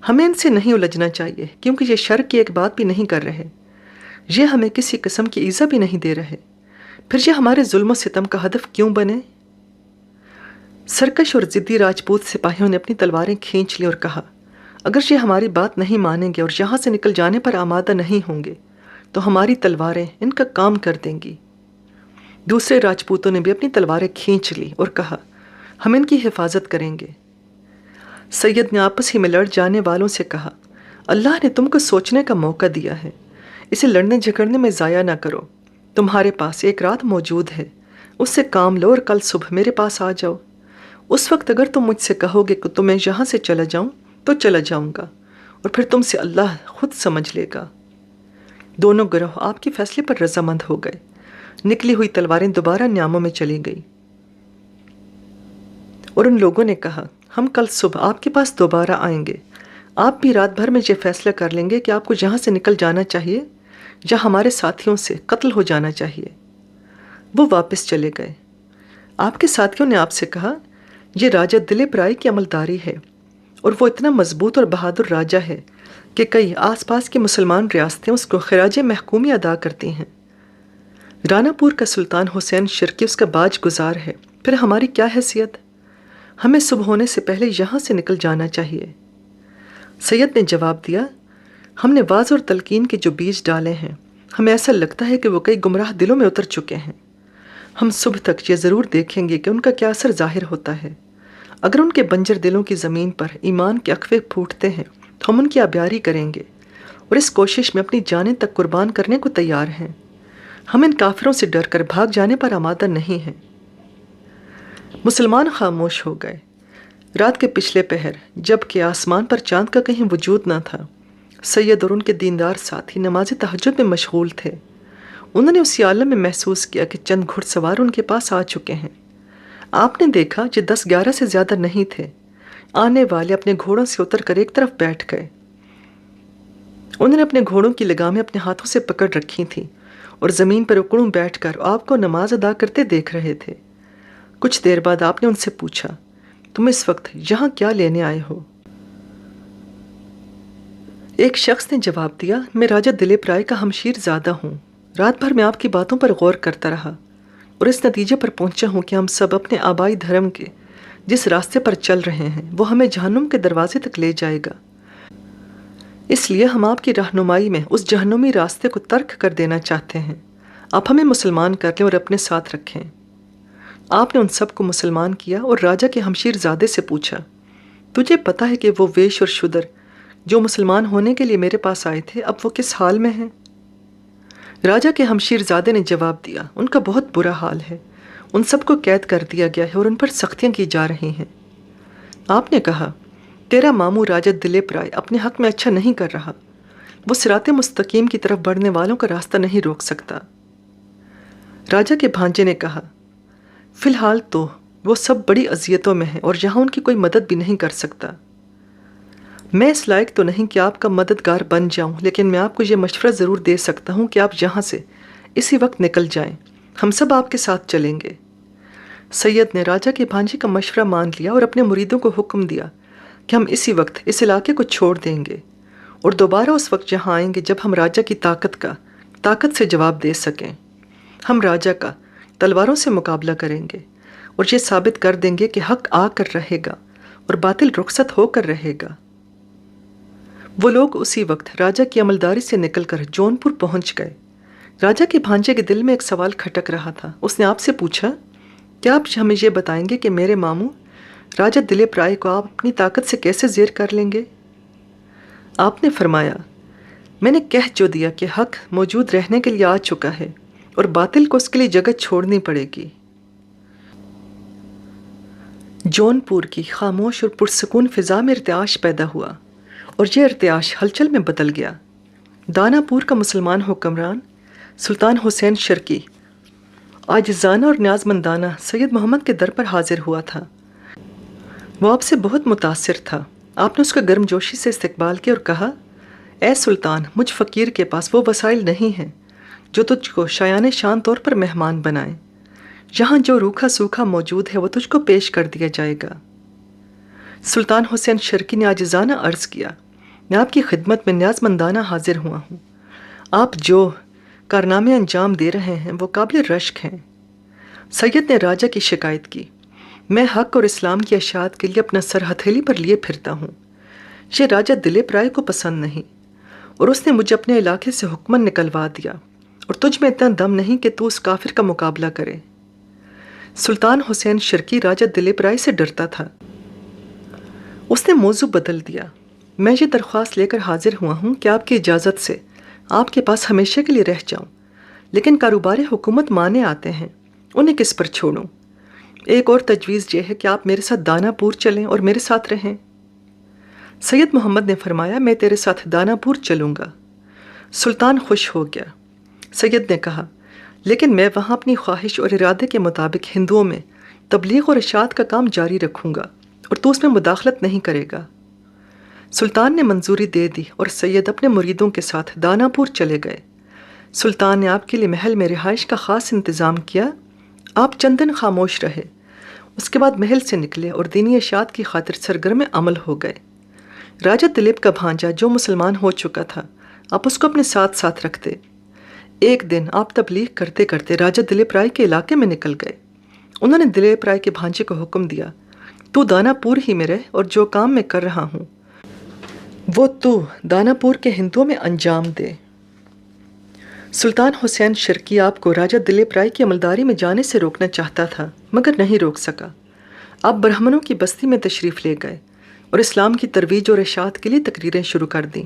ہمیں ان سے نہیں الجھنا چاہیے، کیونکہ یہ شر کی ایک بات بھی نہیں کر رہے، یہ ہمیں کسی قسم کی ایذا بھی نہیں دے رہے، پھر یہ ہمارے ظلم و ستم کا ہدف کیوں بنے؟ سرکش اور ضدی راجپوت سپاہیوں نے اپنی تلواریں کھینچ لی اور کہا، اگر یہ ہماری بات نہیں مانیں گے اور یہاں سے نکل جانے پر آمادہ نہیں ہوں گے تو ہماری تلواریں ان کا کام کر دیں گی۔ دوسرے راجپوتوں نے بھی اپنی تلواریں کھینچ لی اور کہا، ہم ان کی حفاظت کریں گے۔ سید نے آپس ہی میں لڑ جانے والوں سے کہا، اللہ نے تم کو سوچنے کا موقع دیا ہے، اسے لڑنے جھگڑنے میں ضائع نہ کرو۔ تمہارے پاس ایک رات موجود ہے، اس سے کام لو اور کل صبح میرے پاس آ جاؤ۔ اس وقت اگر تم مجھ سے کہو گے کہ تمہیں یہاں سے چلا جاؤں تو چلا جاؤں گا، اور پھر تم سے اللہ خود سمجھ لے گا۔ دونوں گروہ آپ کے فیصلے پر رضامند ہو گئے۔ نکلی ہوئی تلواریں دوبارہ نیاموں میں چلی گئی، اور ان لوگوں نے کہا، ہم کل صبح آپ کے پاس دوبارہ آئیں گے۔ آپ بھی رات بھر میں یہ فیصلہ کر لیں گے کہ آپ کو یہاں سے نکل جانا چاہیے یا ہمارے ساتھیوں سے قتل ہو جانا چاہیے۔ وہ واپس چلے گئے۔ آپ کے ساتھیوں نے آپ سے کہا، یہ راجہ دلیپ رائے کی عملداری ہے، اور وہ اتنا مضبوط اور بہادر راجہ ہے کہ کئی آس پاس کی مسلمان ریاستیں اس کو خراج محکومی ادا کرتی ہیں۔ رانا پور کا سلطان حسین شرکی اس کا باج گزار ہے، پھر ہماری کیا حیثیت؟ ہمیں صبح ہونے سے پہلے یہاں سے نکل جانا چاہیے۔ سید نے جواب دیا، ہم نے واعظ اور تلقین کے جو بیج ڈالے ہیں، ہمیں ایسا لگتا ہے کہ وہ کئی گمراہ دلوں میں اتر چکے ہیں۔ ہم صبح تک یہ ضرور دیکھیں گے کہ ان کا کیا اثر ظاہر ہوتا ہے۔ اگر ان کے بنجر دلوں کی زمین پر ایمان کے عقبے پھوٹتے ہیں تو ہم ان کی آبیاری کریں گے، اور اس کوشش میں اپنی جانیں تک قربان کرنے کو تیار ہیں۔ ہم ان کافروں سے ڈر کر بھاگ جانے پر آمادہ نہیں ہیں۔ مسلمان خاموش ہو گئے۔ رات کے پچھلے پہر، جب کہ آسمان پر چاند کا کہیں وجود نہ تھا، سید اور ان کے دیندار ساتھی نماز تہجد میں مشغول تھے۔ انہوں نے اسی عالم میں محسوس کیا کہ چند گھڑ سوار ان کے پاس آ چکے ہیں۔ آپ نے دیکھا یہ 10-11 سے زیادہ نہیں تھے۔ آنے والے اپنے گھوڑوں سے اتر کر ایک طرف بیٹھ گئے۔ انہوں نے اپنے گھوڑوں کی لگامیں اپنے ہاتھوں سے پکڑ رکھی تھیں اور زمین پر اکڑوں بیٹھ کر آپ کو نماز ادا کرتے دیکھ رہے تھے۔ کچھ دیر بعد آپ نے ان سے پوچھا، تم اس وقت یہاں کیا لینے آئے ہو؟ ایک شخص نے جواب دیا، میں راجہ دلیپ رائے کا ہمشیر زادہ ہوں۔ رات بھر میں آپ کی باتوں پر غور کرتا رہا اور اس نتیجے پر پہنچا ہوں کہ ہم سب اپنے آبائی دھرم کے جس راستے پر چل رہے ہیں وہ ہمیں جہنم کے دروازے تک لے جائے گا۔ اس لیے ہم آپ کی رہنمائی میں اس جہنمی راستے کو ترک کر دینا چاہتے ہیں۔ آپ ہمیں مسلمان کر لیں اور اپنے ساتھ رکھیں۔ آپ نے ان سب کو مسلمان کیا اور راجہ کے ہمشیر زادے سے پوچھا، تجھے پتا ہے کہ وہ ویش اور شودر جو مسلمان ہونے کے لیے میرے پاس آئے تھے اب وہ کس حال میں ہیں؟ راجہ کے ہمشیر زادے نے جواب دیا، ان کا بہت برا حال ہے، ان سب کو قید کر دیا گیا ہے اور ان پر سختیاں کی جا رہی ہیں۔ آپ نے کہا، تیرا ماموں راجہ دلیپ رائے اپنے حق میں اچھا نہیں کر رہا، وہ صراط مستقیم کی طرف بڑھنے والوں کا راستہ نہیں روک سکتا۔ راجہ کے بھانجے نے کہا، فی الحال تو وہ سب بڑی اذیتوں میں ہیں اور یہاں ان کی کوئی مدد بھی نہیں کر سکتا۔ میں اس لائق تو نہیں کہ آپ کا مددگار بن جاؤں، لیکن میں آپ کو یہ مشورہ ضرور دے سکتا ہوں کہ آپ یہاں سے اسی وقت نکل جائیں، ہم سب آپ کے ساتھ چلیں گے۔ سید نے راجہ کے بھانجے کا مشورہ مان لیا اور اپنے مریدوں کو حکم دیا کہ ہم اسی وقت اس علاقے کو چھوڑ دیں گے اور دوبارہ اس وقت یہاں آئیں گے جب ہم راجہ کی طاقت سے جواب دے سکیں۔ ہم راجہ کا تلواروں سے مقابلہ کریں گے اور یہ ثابت کر دیں گے کہ حق آ کر رہے گا اور باطل رخصت ہو کر رہے گا۔ وہ لوگ اسی وقت راجہ کی عملداری سے نکل کر جون پور پہنچ گئے۔ راجہ کے بھانجے کے دل میں ایک سوال کھٹک رہا تھا۔ اس نے آپ سے پوچھا، کیا آپ ہمیں یہ بتائیں گے کہ میرے ماموں راجہ دلیپ رائے کو آپ اپنی طاقت سے کیسے زیر کر لیں گے؟ آپ نے فرمایا، میں نے کہہ جو دیا کہ حق موجود رہنے کے لیے آ چکا ہے اور باطل کو اس کے لیے جگہ چھوڑنی پڑے گی۔ جون پور کی خاموش اور پرسکون فضا میں ارتعاش پیدا ہوا اور یہ ارتعاش ہلچل میں بدل گیا۔ دانا پور کا مسلمان حکمران سلطان حسین شرکی عاجزانہ اور نیازمندانہ سید محمد کے در پر حاضر ہوا تھا۔ وہ آپ سے بہت متاثر تھا۔ آپ نے اس کا گرم جوشی سے استقبال کیا اور کہا، اے سلطان، مجھ فقیر کے پاس وہ وسائل نہیں ہیں جو تجھ کو شایان شان طور پر مہمان بنائیں۔ یہاں جو روکھا سوکھا موجود ہے وہ تجھ کو پیش کر دیا جائے گا۔ سلطان حسین شرکی نے عاجزانہ عرض کیا، میں آپ کی خدمت میں نیازمندانہ حاضر ہوا ہوں۔ آپ جو کارنامے انجام دے رہے ہیں وہ قابل رشک ہیں۔ سید نے راجہ کی شکایت کی، میں حق اور اسلام کی اشاعت کے لیے اپنا سر ہتھیلی پر لیے پھرتا ہوں۔ یہ راجہ دلیپ رائے کو پسند نہیں اور اس نے مجھے اپنے علاقے سے حکمن نکلوا دیا، اور تجھ میں اتنا دم نہیں کہ تو اس کافر کا مقابلہ کرے۔ سلطان حسین شرکی راجہ دلیپ رائے سے ڈرتا تھا۔ اس نے موضوع بدل دیا، میں یہ درخواست لے کر حاضر ہوا ہوں کہ آپ کی اجازت سے آپ کے پاس ہمیشہ کے لیے رہ جاؤں، لیکن کاروبار حکومت مانے آتے ہیں، انہیں کس پر چھوڑوں؟ ایک اور تجویز یہ ہے کہ آپ میرے ساتھ دانا پور چلیں اور میرے ساتھ رہیں۔ سید محمد نے فرمایا، میں تیرے ساتھ دانا پور چلوں گا۔ سلطان خوش ہو گیا۔ سید نے کہا، لیکن میں وہاں اپنی خواہش اور ارادے کے مطابق ہندوؤں میں تبلیغ اور اشاعت کا کام جاری رکھوں گا اور تو اس میں مداخلت نہیں کرے گا۔ سلطان نے منظوری دے دی اور سید اپنے مریدوں کے ساتھ دانا پور چلے گئے۔ سلطان نے آپ کے لیے محل میں رہائش کا خاص انتظام کیا۔ آپ چند دن خاموش رہے، اس کے بعد محل سے نکلے اور دینی اشاعت کی خاطر سرگرم عمل ہو گئے۔ راجہ دلیپ کا بھانجا جو مسلمان ہو چکا تھا، آپ اس کو اپنے ساتھ ساتھ رکھتے۔ ایک دن آپ تبلیغ کرتے کرتے راجہ دلیپ رائے کے علاقے میں نکل گئے۔ انہوں نے دلیپ رائے کے بھانجے کو حکم دیا، تو دانا پور ہی میں رہ اور جو کام میں کر رہا ہوں وہ تو دانا پور کے ہندوؤں میں انجام دے۔ سلطان حسین شرکی آپ کو راجہ دلیپ رائے کی عملداری میں جانے سے روکنا چاہتا تھا، مگر نہیں روک سکا۔ آپ برہمنوں کی بستی میں تشریف لے گئے اور اسلام کی ترویج اور اشاعت کے لیے تقریریں شروع کر دیں۔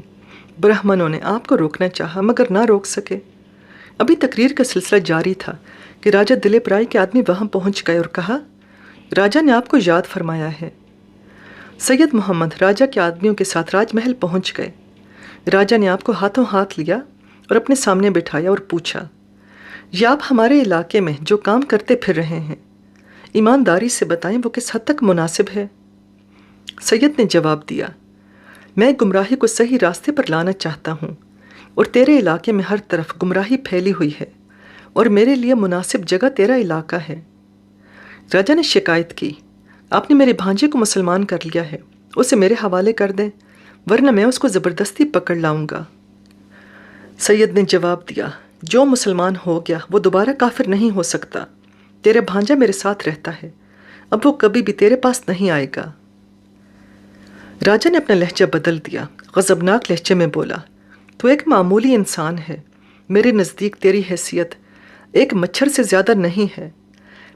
برہمنوں نے آپ کو روکنا چاہا مگر نہ روک سکے۔ ابھی تقریر کا سلسلہ جاری تھا کہ راجہ دلیپ رائے کے آدمی وہاں پہنچ گئے اور کہا، راجہ نے آپ کو یاد فرمایا ہے۔ سید محمد راجہ کے آدمیوں کے ساتھ راج محل پہنچ گئے۔ راجہ نے آپ کو ہاتھوں ہاتھ لیا اور اپنے سامنے بٹھایا اور پوچھا، یہ آپ ہمارے علاقے میں جو کام کرتے پھر رہے ہیں، ایمانداری سے بتائیں وہ کس حد تک مناسب ہے؟ سید نے جواب دیا، میں گمراہی کو صحیح راستے پر لانا چاہتا ہوں اور تیرے علاقے میں ہر طرف گمراہی پھیلی ہوئی ہے اور میرے لیے مناسب جگہ تیرا علاقہ ہے۔ راجہ نے شکایت کی، آپ نے میرے بھانجے کو مسلمان کر لیا ہے، اسے میرے حوالے کر دیں ورنہ میں اس کو زبردستی پکڑ لاؤں گا۔ سید نے جواب دیا، جو مسلمان ہو گیا وہ دوبارہ کافر نہیں ہو سکتا۔ تیرا بھانجا میرے ساتھ رہتا ہے، اب وہ کبھی بھی تیرے پاس نہیں آئے گا۔ راجہ نے اپنا لہجہ بدل دیا، غضبناک لہجے میں بولا، تو ایک معمولی انسان ہے، میرے نزدیک تیری حیثیت ایک مچھر سے زیادہ نہیں ہے،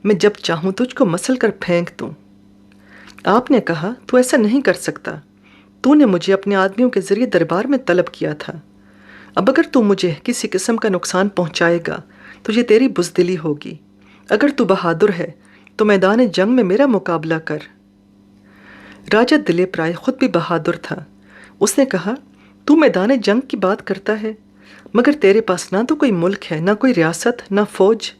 میں جب چاہوں تجھ کو مسل کر پھینک دوں۔ آپ نے کہا، تو ایسا نہیں کر سکتا، تو نے مجھے اپنے آدمیوں کے ذریعے دربار میں طلب کیا تھا، اب اگر تو مجھے کسی قسم کا نقصان پہنچائے گا تو یہ تیری بزدلی ہوگی، اگر تو بہادر ہے تو میدان جنگ میں میرا مقابلہ کر۔ راجہ دلیپ رائے خود بھی بہادر تھا۔ اس نے کہا، تو میدان جنگ کی بات کرتا ہے مگر تیرے پاس نہ تو کوئی ملک ہے، نہ کوئی ریاست، نہ فوج،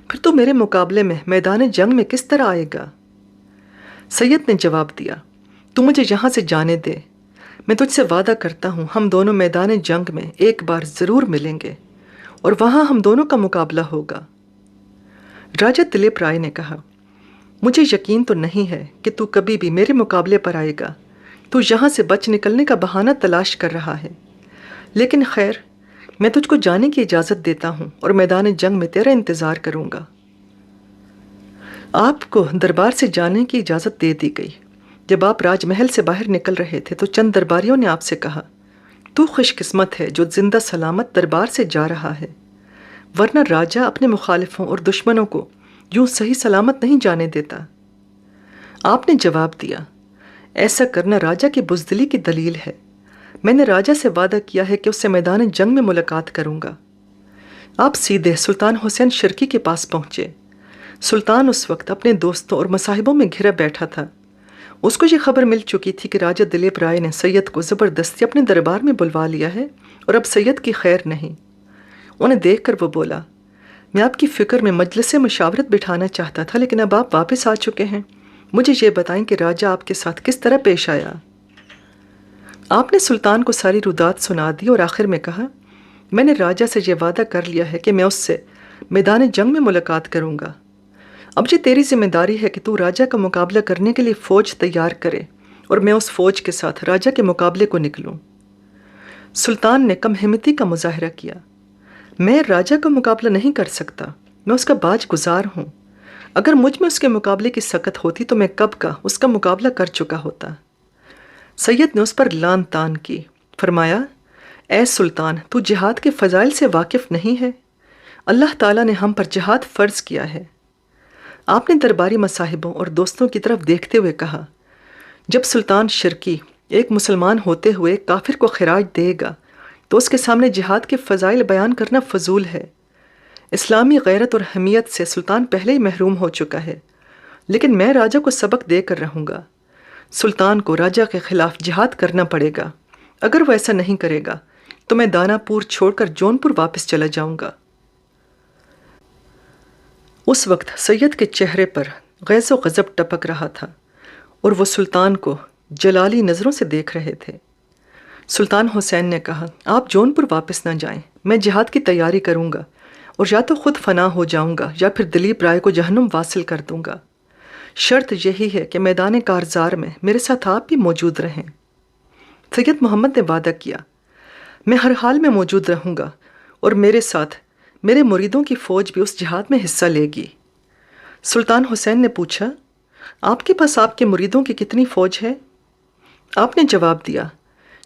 پھر تو میرے مقابلے میں میدان جنگ میں کس طرح آئے گا؟ سید نے جواب دیا، تو مجھے یہاں سے جانے دے، میں تجھ سے وعدہ کرتا ہوں ہم دونوں میدان جنگ میں ایک بار ضرور ملیں گے اور وہاں ہم دونوں کا مقابلہ ہوگا۔ راجہ دلیپ رائے نے کہا، مجھے یقین تو نہیں ہے کہ تو کبھی بھی میرے مقابلے پر آئے گا، تو یہاں سے بچ نکلنے کا بہانہ تلاش کر رہا ہے، لیکن خیر، میں تجھ کو جانے کی اجازت دیتا ہوں اور میدان جنگ میں تیرا انتظار کروں گا۔ آپ کو دربار سے جانے کی اجازت دے دی گئی۔ جب آپ راج محل سے باہر نکل رہے تھے تو چند درباریوں نے آپ سے کہا، تو خوش قسمت ہے جو زندہ سلامت دربار سے جا رہا ہے، ورنہ راجہ اپنے مخالفوں اور دشمنوں کو یوں صحیح سلامت نہیں جانے دیتا۔ آپ نے جواب دیا، ایسا کرنا راجہ کی بزدلی کی دلیل ہے، میں نے راجہ سے وعدہ کیا ہے کہ اس سے میدان جنگ میں ملاقات کروں گا۔ آپ سیدھے سلطان حسین شرکی کے پاس پہنچے۔ سلطان اس وقت اپنے دوستوں اور مصاحبوں میں گھرا بیٹھا تھا۔ اس کو یہ خبر مل چکی تھی کہ راجہ دلیپ رائے نے سید کو زبردستی اپنے دربار میں بلوا لیا ہے اور اب سید کی خیر نہیں۔ انہیں دیکھ کر وہ بولا، میں آپ کی فکر میں مجلس مشاورت بٹھانا چاہتا تھا، لیکن اب آپ واپس آ چکے ہیں، مجھے یہ بتائیں کہ راجہ آپ کے ساتھ کس طرح پیش آیا۔ آپ نے سلطان کو ساری رودات سنا دی اور آخر میں کہا، میں نے راجہ سے یہ وعدہ کر لیا ہے کہ میں اس سے میدان جنگ میں ملاقات کروں گا۔ اب یہ تیری ذمہ داری ہے کہ تو راجہ کا مقابلہ کرنے کے لیے فوج تیار کرے اور میں اس فوج کے ساتھ راجہ کے مقابلے کو نکلوں۔ سلطان نے کم ہمتی کا مظاہرہ کیا، میں راجہ کا مقابلہ نہیں کر سکتا، میں اس کا باج گزار ہوں، اگر مجھ میں اس کے مقابلے کی سکت ہوتی تو میں کب کا اس کا مقابلہ کر چکا ہوتا۔ سید نے اس پر لان تان کی، فرمایا، اے سلطان، تو جہاد کے فضائل سے واقف نہیں ہے، اللہ تعالیٰ نے ہم پر جہاد فرض کیا ہے۔ آپ نے درباری مصاحبوں اور دوستوں کی طرف دیکھتے ہوئے کہا، جب سلطان شرکی ایک مسلمان ہوتے ہوئے کافر کو خراج دے گا تو اس کے سامنے جہاد کے فضائل بیان کرنا فضول ہے۔ اسلامی غیرت اور حمیت سے سلطان پہلے ہی محروم ہو چکا ہے، لیکن میں راجہ کو سبق دے کر رہوں گا۔ سلطان کو راجہ کے خلاف جہاد کرنا پڑے گا، اگر وہ ایسا نہیں کرے گا تو میں دانا پور چھوڑ کر جون پور واپس چلا جاؤں گا۔ اس وقت سید کے چہرے پر غیظ و غضب ٹپک رہا تھا اور وہ سلطان کو جلالی نظروں سے دیکھ رہے تھے۔ سلطان حسین نے کہا، آپ جون پور واپس نہ جائیں، میں جہاد کی تیاری کروں گا اور یا تو خود فنا ہو جاؤں گا یا پھر دلیپ رائے کو جہنم واصل کر دوں گا۔ شرط یہی ہے کہ میدان کارزار میں میرے ساتھ آپ بھی موجود رہیں۔ سید محمد نے وعدہ کیا، میں ہر حال میں موجود رہوں گا اور میرے ساتھ میرے مریدوں کی فوج بھی اس جہاد میں حصہ لے گی۔ سلطان حسین نے پوچھا، آپ کے پاس آپ کے مریدوں کی کتنی فوج ہے؟ آپ نے جواب دیا،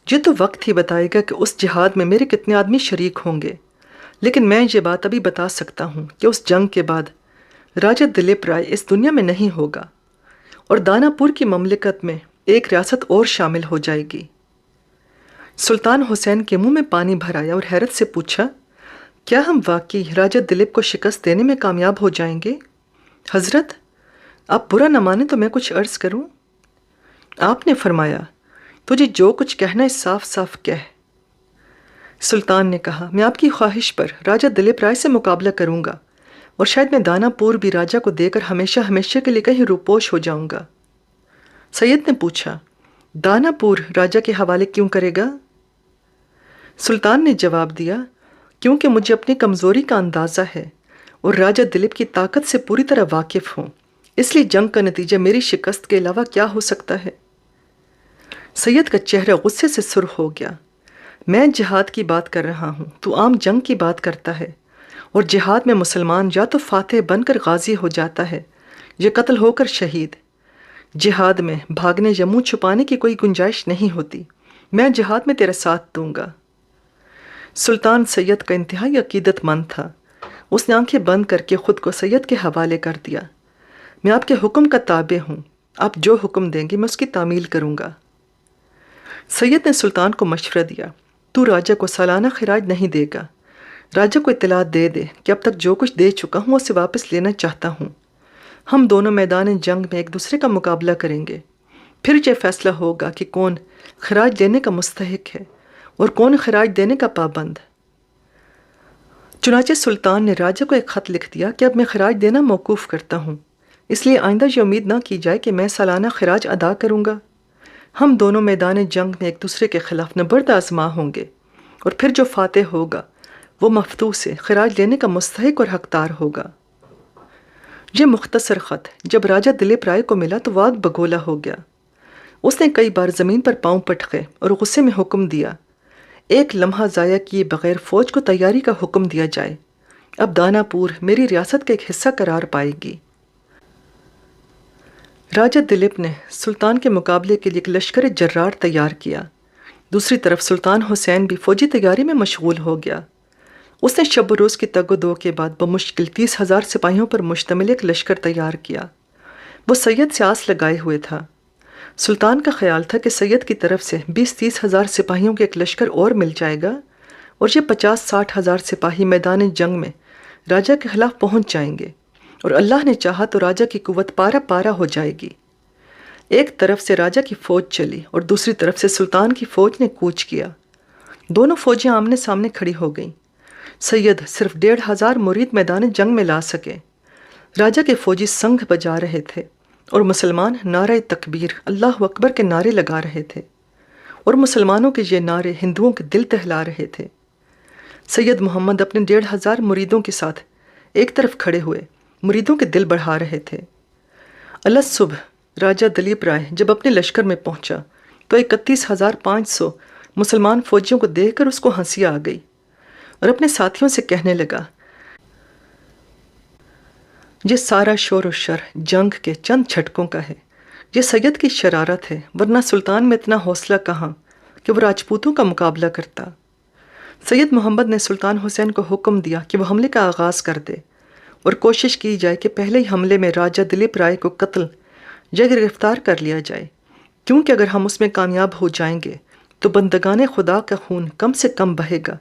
یہ تو وقت ہی بتائے گا کہ اس جہاد میں میرے کتنے آدمی شریک ہوں گے، لیکن میں یہ بات ابھی بتا سکتا ہوں کہ اس جنگ کے بعد راجہ دلیپ رائے اس دنیا میں نہیں ہوگا اور دانا پور کی مملکت میں ایک ریاست اور شامل ہو جائے گی۔ سلطان حسین کے منہ میں پانی بھر آیا اور حیرت سے پوچھا، کیا ہم واقعی راجہ دلیپ کو شکست دینے میں کامیاب ہو جائیں گے؟ حضرت، آپ برا نہ مانیں تو میں کچھ عرض کروں؟ آپ نے فرمایا، تجھے جو کچھ کہنا ہے صاف صاف کہہ۔ سلطان نے کہا، میں آپ کی خواہش پر راجہ دلیپ رائے سے مقابلہ کروں گا اور شاید میں دانا پور بھی راجہ کو دے کر ہمیشہ ہمیشہ کے لیے کہیں روپوش ہو جاؤں گا۔ سید نے پوچھا، دانا پور راجہ کے حوالے کیوں کرے گا؟ سلطان نے جواب دیا، کیونکہ مجھے اپنی کمزوری کا اندازہ ہے اور راجہ دلیپ کی طاقت سے پوری طرح واقف ہوں، اس لیے جنگ کا نتیجہ میری شکست کے علاوہ کیا ہو سکتا ہے؟ سید کا چہرہ غصے سے سرخ ہو گیا، میں جہاد کی بات کر رہا ہوں، تو عام جنگ کی بات کرتا ہے، اور جہاد میں مسلمان یا تو فاتح بن کر غازی ہو جاتا ہے یا قتل ہو کر شہید۔ جہاد میں بھاگنے یا منہ چھپانے کی کوئی گنجائش نہیں ہوتی، میں جہاد میں تیرا ساتھ دوں گا۔ سلطان سید کا انتہائی عقیدت مند تھا، اس نے آنکھیں بند کر کے خود کو سید کے حوالے کر دیا، میں آپ کے حکم کا تابع ہوں، آپ جو حکم دیں گے میں اس کی تعمیل کروں گا۔ سید نے سلطان کو مشورہ دیا، تو راجہ کو سالانہ خراج نہیں دے گا، راجہ کو اطلاع دے دے کہ اب تک جو کچھ دے چکا ہوں اسے واپس لینا چاہتا ہوں، ہم دونوں میدان جنگ میں ایک دوسرے کا مقابلہ کریں گے، پھر یہ فیصلہ ہوگا کہ کون خراج دینے کا مستحق ہے اور کون خراج دینے کا پابند۔ چنانچہ سلطان نے راجہ کو ایک خط لکھ دیا کہ اب میں خراج دینا موقوف کرتا ہوں، اس لیے آئندہ یہ امید نہ کی جائے کہ میں سالانہ خراج ادا کروں گا۔ ہم دونوں میدان جنگ میں ایک دوسرے کے خلاف نبرد آزما ہوں گے، اور پھر جو فاتح ہوگا وہ مفتوح سے خراج لینے کا مستحق اور حقدار ہوگا۔ یہ مختصر خط جب راجہ دلیپ رائے کو ملا تو واگ بگولا ہو گیا۔ اس نے کئی بار زمین پر پاؤں پٹکے اور غصے میں حکم دیا، ایک لمحہ ضائع کیے بغیر فوج کو تیاری کا حکم دیا جائے۔ اب دانا پور میری ریاست کا ایک حصہ قرار پائے گی۔ راجہ دلیپ نے سلطان کے مقابلے کے لیے ایک لشکر جرار تیار کیا۔ دوسری طرف سلطان حسین بھی فوجی تیاری میں مشغول ہو گیا۔ اس نے شب و روز کی تگ و دو کے بعد بمشکل 30,000 سپاہیوں پر مشتمل ایک لشکر تیار کیا۔ وہ سید سے آس لگائے ہوئے تھا۔ سلطان کا خیال تھا کہ سید کی طرف سے 20-30,000 سپاہیوں کے ایک لشکر اور مل جائے گا، اور یہ 50-60,000 سپاہی میدان جنگ میں راجہ کے خلاف پہنچ جائیں گے، اور اللہ نے چاہا تو راجہ کی قوت پارا پارا ہو جائے گی۔ ایک طرف سے راجہ کی فوج چلی اور دوسری طرف سے سلطان کی فوج نے کوچ کیا۔ دونوں فوجیں آمنے سامنے کھڑی ہو گئیں۔ سید صرف 1,500 مرید میدان جنگ میں لا سکے۔ راجہ کے فوجی سنگ بجا رہے تھے اور مسلمان نعرہ تکبیر اللہ اکبر کے نعرے لگا رہے تھے، اور مسلمانوں کے یہ نعرے ہندوؤں کے دل دہلا رہے تھے۔ سید محمد اپنے 1,500 مریدوں کے ساتھ ایک طرف کھڑے ہوئے مریدوں کے دل بڑھا رہے تھے۔ الگ صبح راجہ دلیپ رائے جب اپنے لشکر میں پہنچا تو 31,500 مسلمان فوجیوں کو دیکھ کر اس کو ہنسی آ گئی، اور اپنے ساتھیوں سے کہنے لگا، یہ سارا شور و شر جنگ کے چند جھٹکوں کا ہے، یہ سید کی شرارت ہے، ورنہ سلطان میں اتنا حوصلہ کہاں کہ وہ راجپوتوں کا مقابلہ کرتا۔ سید محمد نے سلطان حسین کو حکم دیا کہ وہ حملے کا آغاز کر دے، اور کوشش کی جائے کہ پہلے ہی حملے میں راجہ دلیپ رائے کو قتل یا گرفتار کر لیا جائے، کیونکہ اگر ہم اس میں کامیاب ہو جائیں گے تو بندگان خدا کا خون کم سے کم بہے گا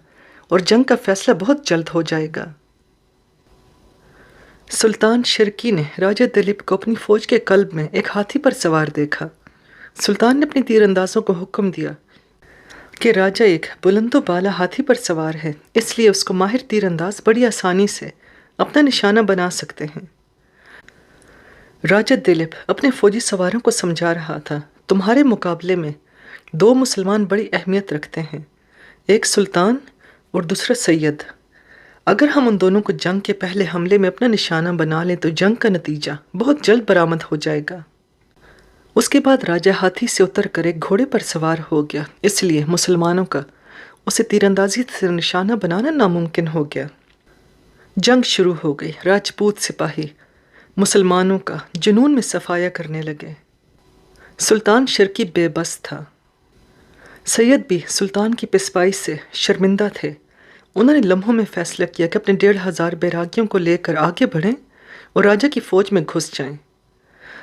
اور جنگ کا فیصلہ بہت جلد ہو جائے گا۔ سلطان شرکی نے راجہ دلیپ کو اپنی فوج کے قلب میں ایک ہاتھی پر سوار دیکھا۔ سلطان نے اپنی تیر اندازوں کو حکم دیا کہ راجہ ایک بلند و بالا ہاتھی پر سوار ہے، اس لیے اس کو ماہر تیر انداز بڑی آسانی سے اپنا نشانہ بنا سکتے ہیں۔ راجہ دلیپ اپنے فوجی سواروں کو سمجھا رہا تھا، تمہارے مقابلے میں 2 مسلمان بڑی اہمیت رکھتے ہیں، ایک سلطان اور دوسرا سید۔ اگر ہم ان دونوں کو جنگ کے پہلے حملے میں اپنا نشانہ بنا لیں تو جنگ کا نتیجہ بہت جلد برآمد ہو جائے گا۔ اس کے بعد راجہ ہاتھی سے اتر کر ایک گھوڑے پر سوار ہو گیا، اس لیے مسلمانوں کا اسے تیر اندازی سے نشانہ بنانا ناممکن ہو گیا۔ جنگ شروع ہو گئی۔ راجپوت سپاہی مسلمانوں کا جنون میں صفایا کرنے لگے۔ سلطان شرکی بے بس تھا۔ سید بھی سلطان کی پسپائی سے شرمندہ تھے۔ انہوں نے لمحوں میں فیصلہ کیا کہ اپنے 1,500 بیراگیوں کو لے کر آگے بڑھیں اور راجہ کی فوج میں گھس جائیں۔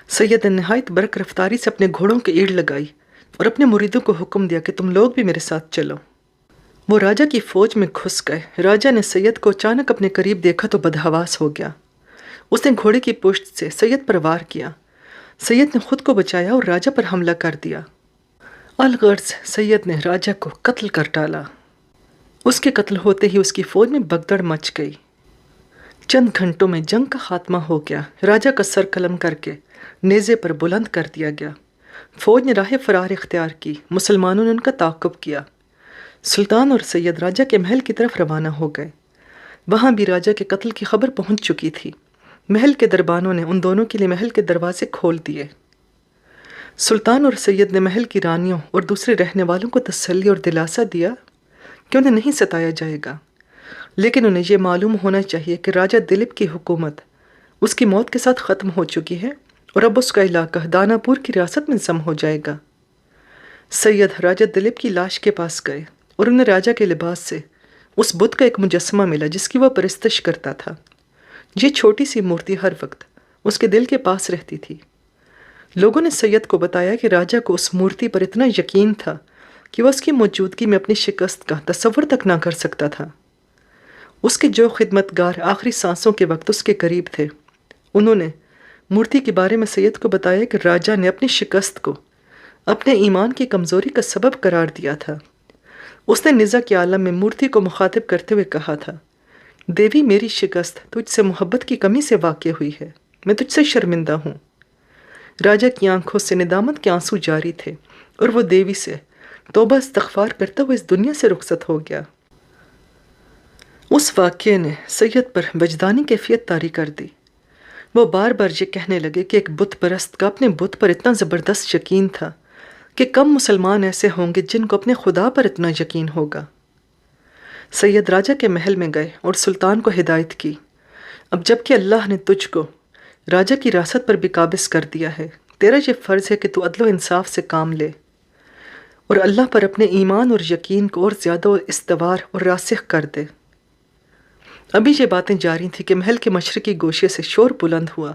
سید نے نہایت برق رفتاری سے اپنے گھوڑوں کی ایڑ لگائی اور اپنے مریدوں کو حکم دیا کہ تم لوگ بھی میرے ساتھ چلو۔ وہ راجہ کی فوج میں گھس گئے۔ راجہ نے سید کو اچانک اپنے قریب دیکھا تو بدحواس ہو گیا۔ اس نے گھوڑے کی پشت سے سید پر وار کیا۔ سید نے خود کو بچایا اور راجہ پر حملہ کر دیا۔ الغرض سید نے راجہ کو قتل کر ڈالا۔ اس کے قتل ہوتے ہی اس کی فوج میں بگدڑ مچ گئی۔ چند گھنٹوں میں جنگ کا خاتمہ ہو گیا۔ راجہ کا سر قلم کر کے نیزے پر بلند کر دیا گیا۔ فوج نے راہ فرار اختیار کی۔ مسلمانوں نے ان کا تعاقب کیا۔ سلطان اور سید راجہ کے محل کی طرف روانہ ہو گئے۔ وہاں بھی راجہ کے قتل کی خبر پہنچ چکی تھی۔ محل کے دربانوں نے ان دونوں کے لیے محل کے دروازے کھول دیے۔ سلطان اور سید نے محل کی رانیوں اور دوسرے رہنے والوں کو تسلی اور دلاسا دیا کہ انہیں نہیں ستایا جائے گا، لیکن انہیں یہ معلوم ہونا چاہیے کہ راجہ دلیپ کی حکومت اس کی موت کے ساتھ ختم ہو چکی ہے اور اب اس کا علاقہ دانا پور کی ریاست میں ضم ہو جائے گا۔ سید راجہ دلیپ کی لاش کے پاس گئے اور انہیں راجہ کے لباس سے اس بت کا ایک مجسمہ ملا جس کی وہ پرستش کرتا تھا۔ یہ چھوٹی سی مورتی ہر وقت اس کے دل کے پاس رہتی تھی۔ لوگوں نے سید کو بتایا کہ راجہ کو اس مورتی پر اتنا یقین تھا کہ وہ اس کی موجودگی میں اپنی شکست کا تصور تک نہ کر سکتا تھا۔ اس کے جو خدمتگار آخری سانسوں کے وقت اس کے قریب تھے، انہوں نے مورتی کے بارے میں سید کو بتایا کہ راجہ نے اپنی شکست کو اپنے ایمان کی کمزوری کا سبب قرار دیا تھا۔ اس نے نزا کے عالم میں مورتی کو مخاطب کرتے ہوئے کہا تھا، دیوی میری شکست تجھ سے محبت کی کمی سے واقع ہوئی ہے، میں تجھ سے شرمندہ ہوں۔ راجا کی آنکھوں سے ندامت کے آنسو جاری تھے اور وہ دیوی سے توبہ استغفار کرتا ہوا اس دنیا سے رخصت ہو گیا۔ اس واقعے نے سید پر وجدانی کیفیت طاری کر دی۔ وہ بار بار یہ کہنے لگے کہ ایک بت پرست کا اپنے بت پر اتنا زبردست یقین تھا کہ کم مسلمان ایسے ہوں گے جن کو اپنے خدا پر اتنا یقین ہوگا۔ سید راجا کے محل میں گئے اور سلطان کو ہدایت کی، اب جب کہ اللہ نے تجھ کو راجا کی ریاست پر بھی قابض کر دیا ہے، تیرا یہ فرض ہے کہ تو عدل و انصاف سے کام لے اور اللہ پر اپنے ایمان اور یقین کو اور زیادہ استوار اور راسخ کر دے۔ ابھی یہ باتیں جاری تھیں کہ محل کے مشرقی گوشے سے شور بلند ہوا۔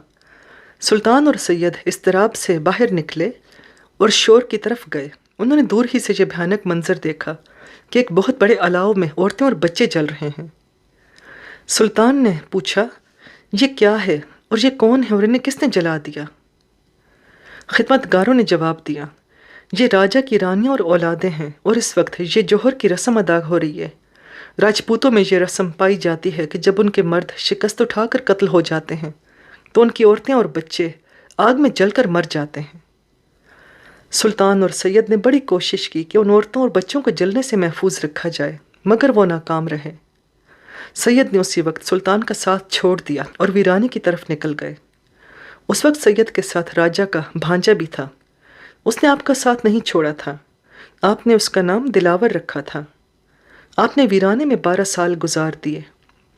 سلطان اور سید اضطراب سے باہر نکلے اور شور کی طرف گئے۔ انہوں نے دور ہی سے یہ بھیانک منظر دیکھا کہ ایک بہت بڑے الاؤ میں عورتیں اور بچے جل رہے ہیں۔ سلطان نے پوچھا، یہ کیا ہے اور یہ کون ہے اور انہیں کس نے جلا دیا؟ خدمت گاروں نے جواب دیا، یہ راجا کی رانیاں اور اولادیں ہیں اور اس وقت یہ جوہر کی رسم ادا ہو رہی ہے۔ راجپوتوں میں یہ رسم پائی جاتی ہے کہ جب ان کے مرد شکست اٹھا کر قتل ہو جاتے ہیں تو ان کی عورتیں اور بچے آگ میں جل کر مر جاتے ہیں۔ سلطان اور سید نے بڑی کوشش کی کہ ان عورتوں اور بچوں کو جلنے سے محفوظ رکھا جائے، مگر وہ ناکام رہے۔ سید نے اسی وقت سلطان کا ساتھ چھوڑ دیا اور ویرانے کی طرف نکل گئے۔ اس وقت سید کے ساتھ راجا کا بھانجا بھی تھا۔ اس نے آپ کا ساتھ نہیں چھوڑا تھا۔ آپ نے اس کا نام دلاور رکھا تھا۔ آپ نے ویرانے میں 12 سال گزار دیے۔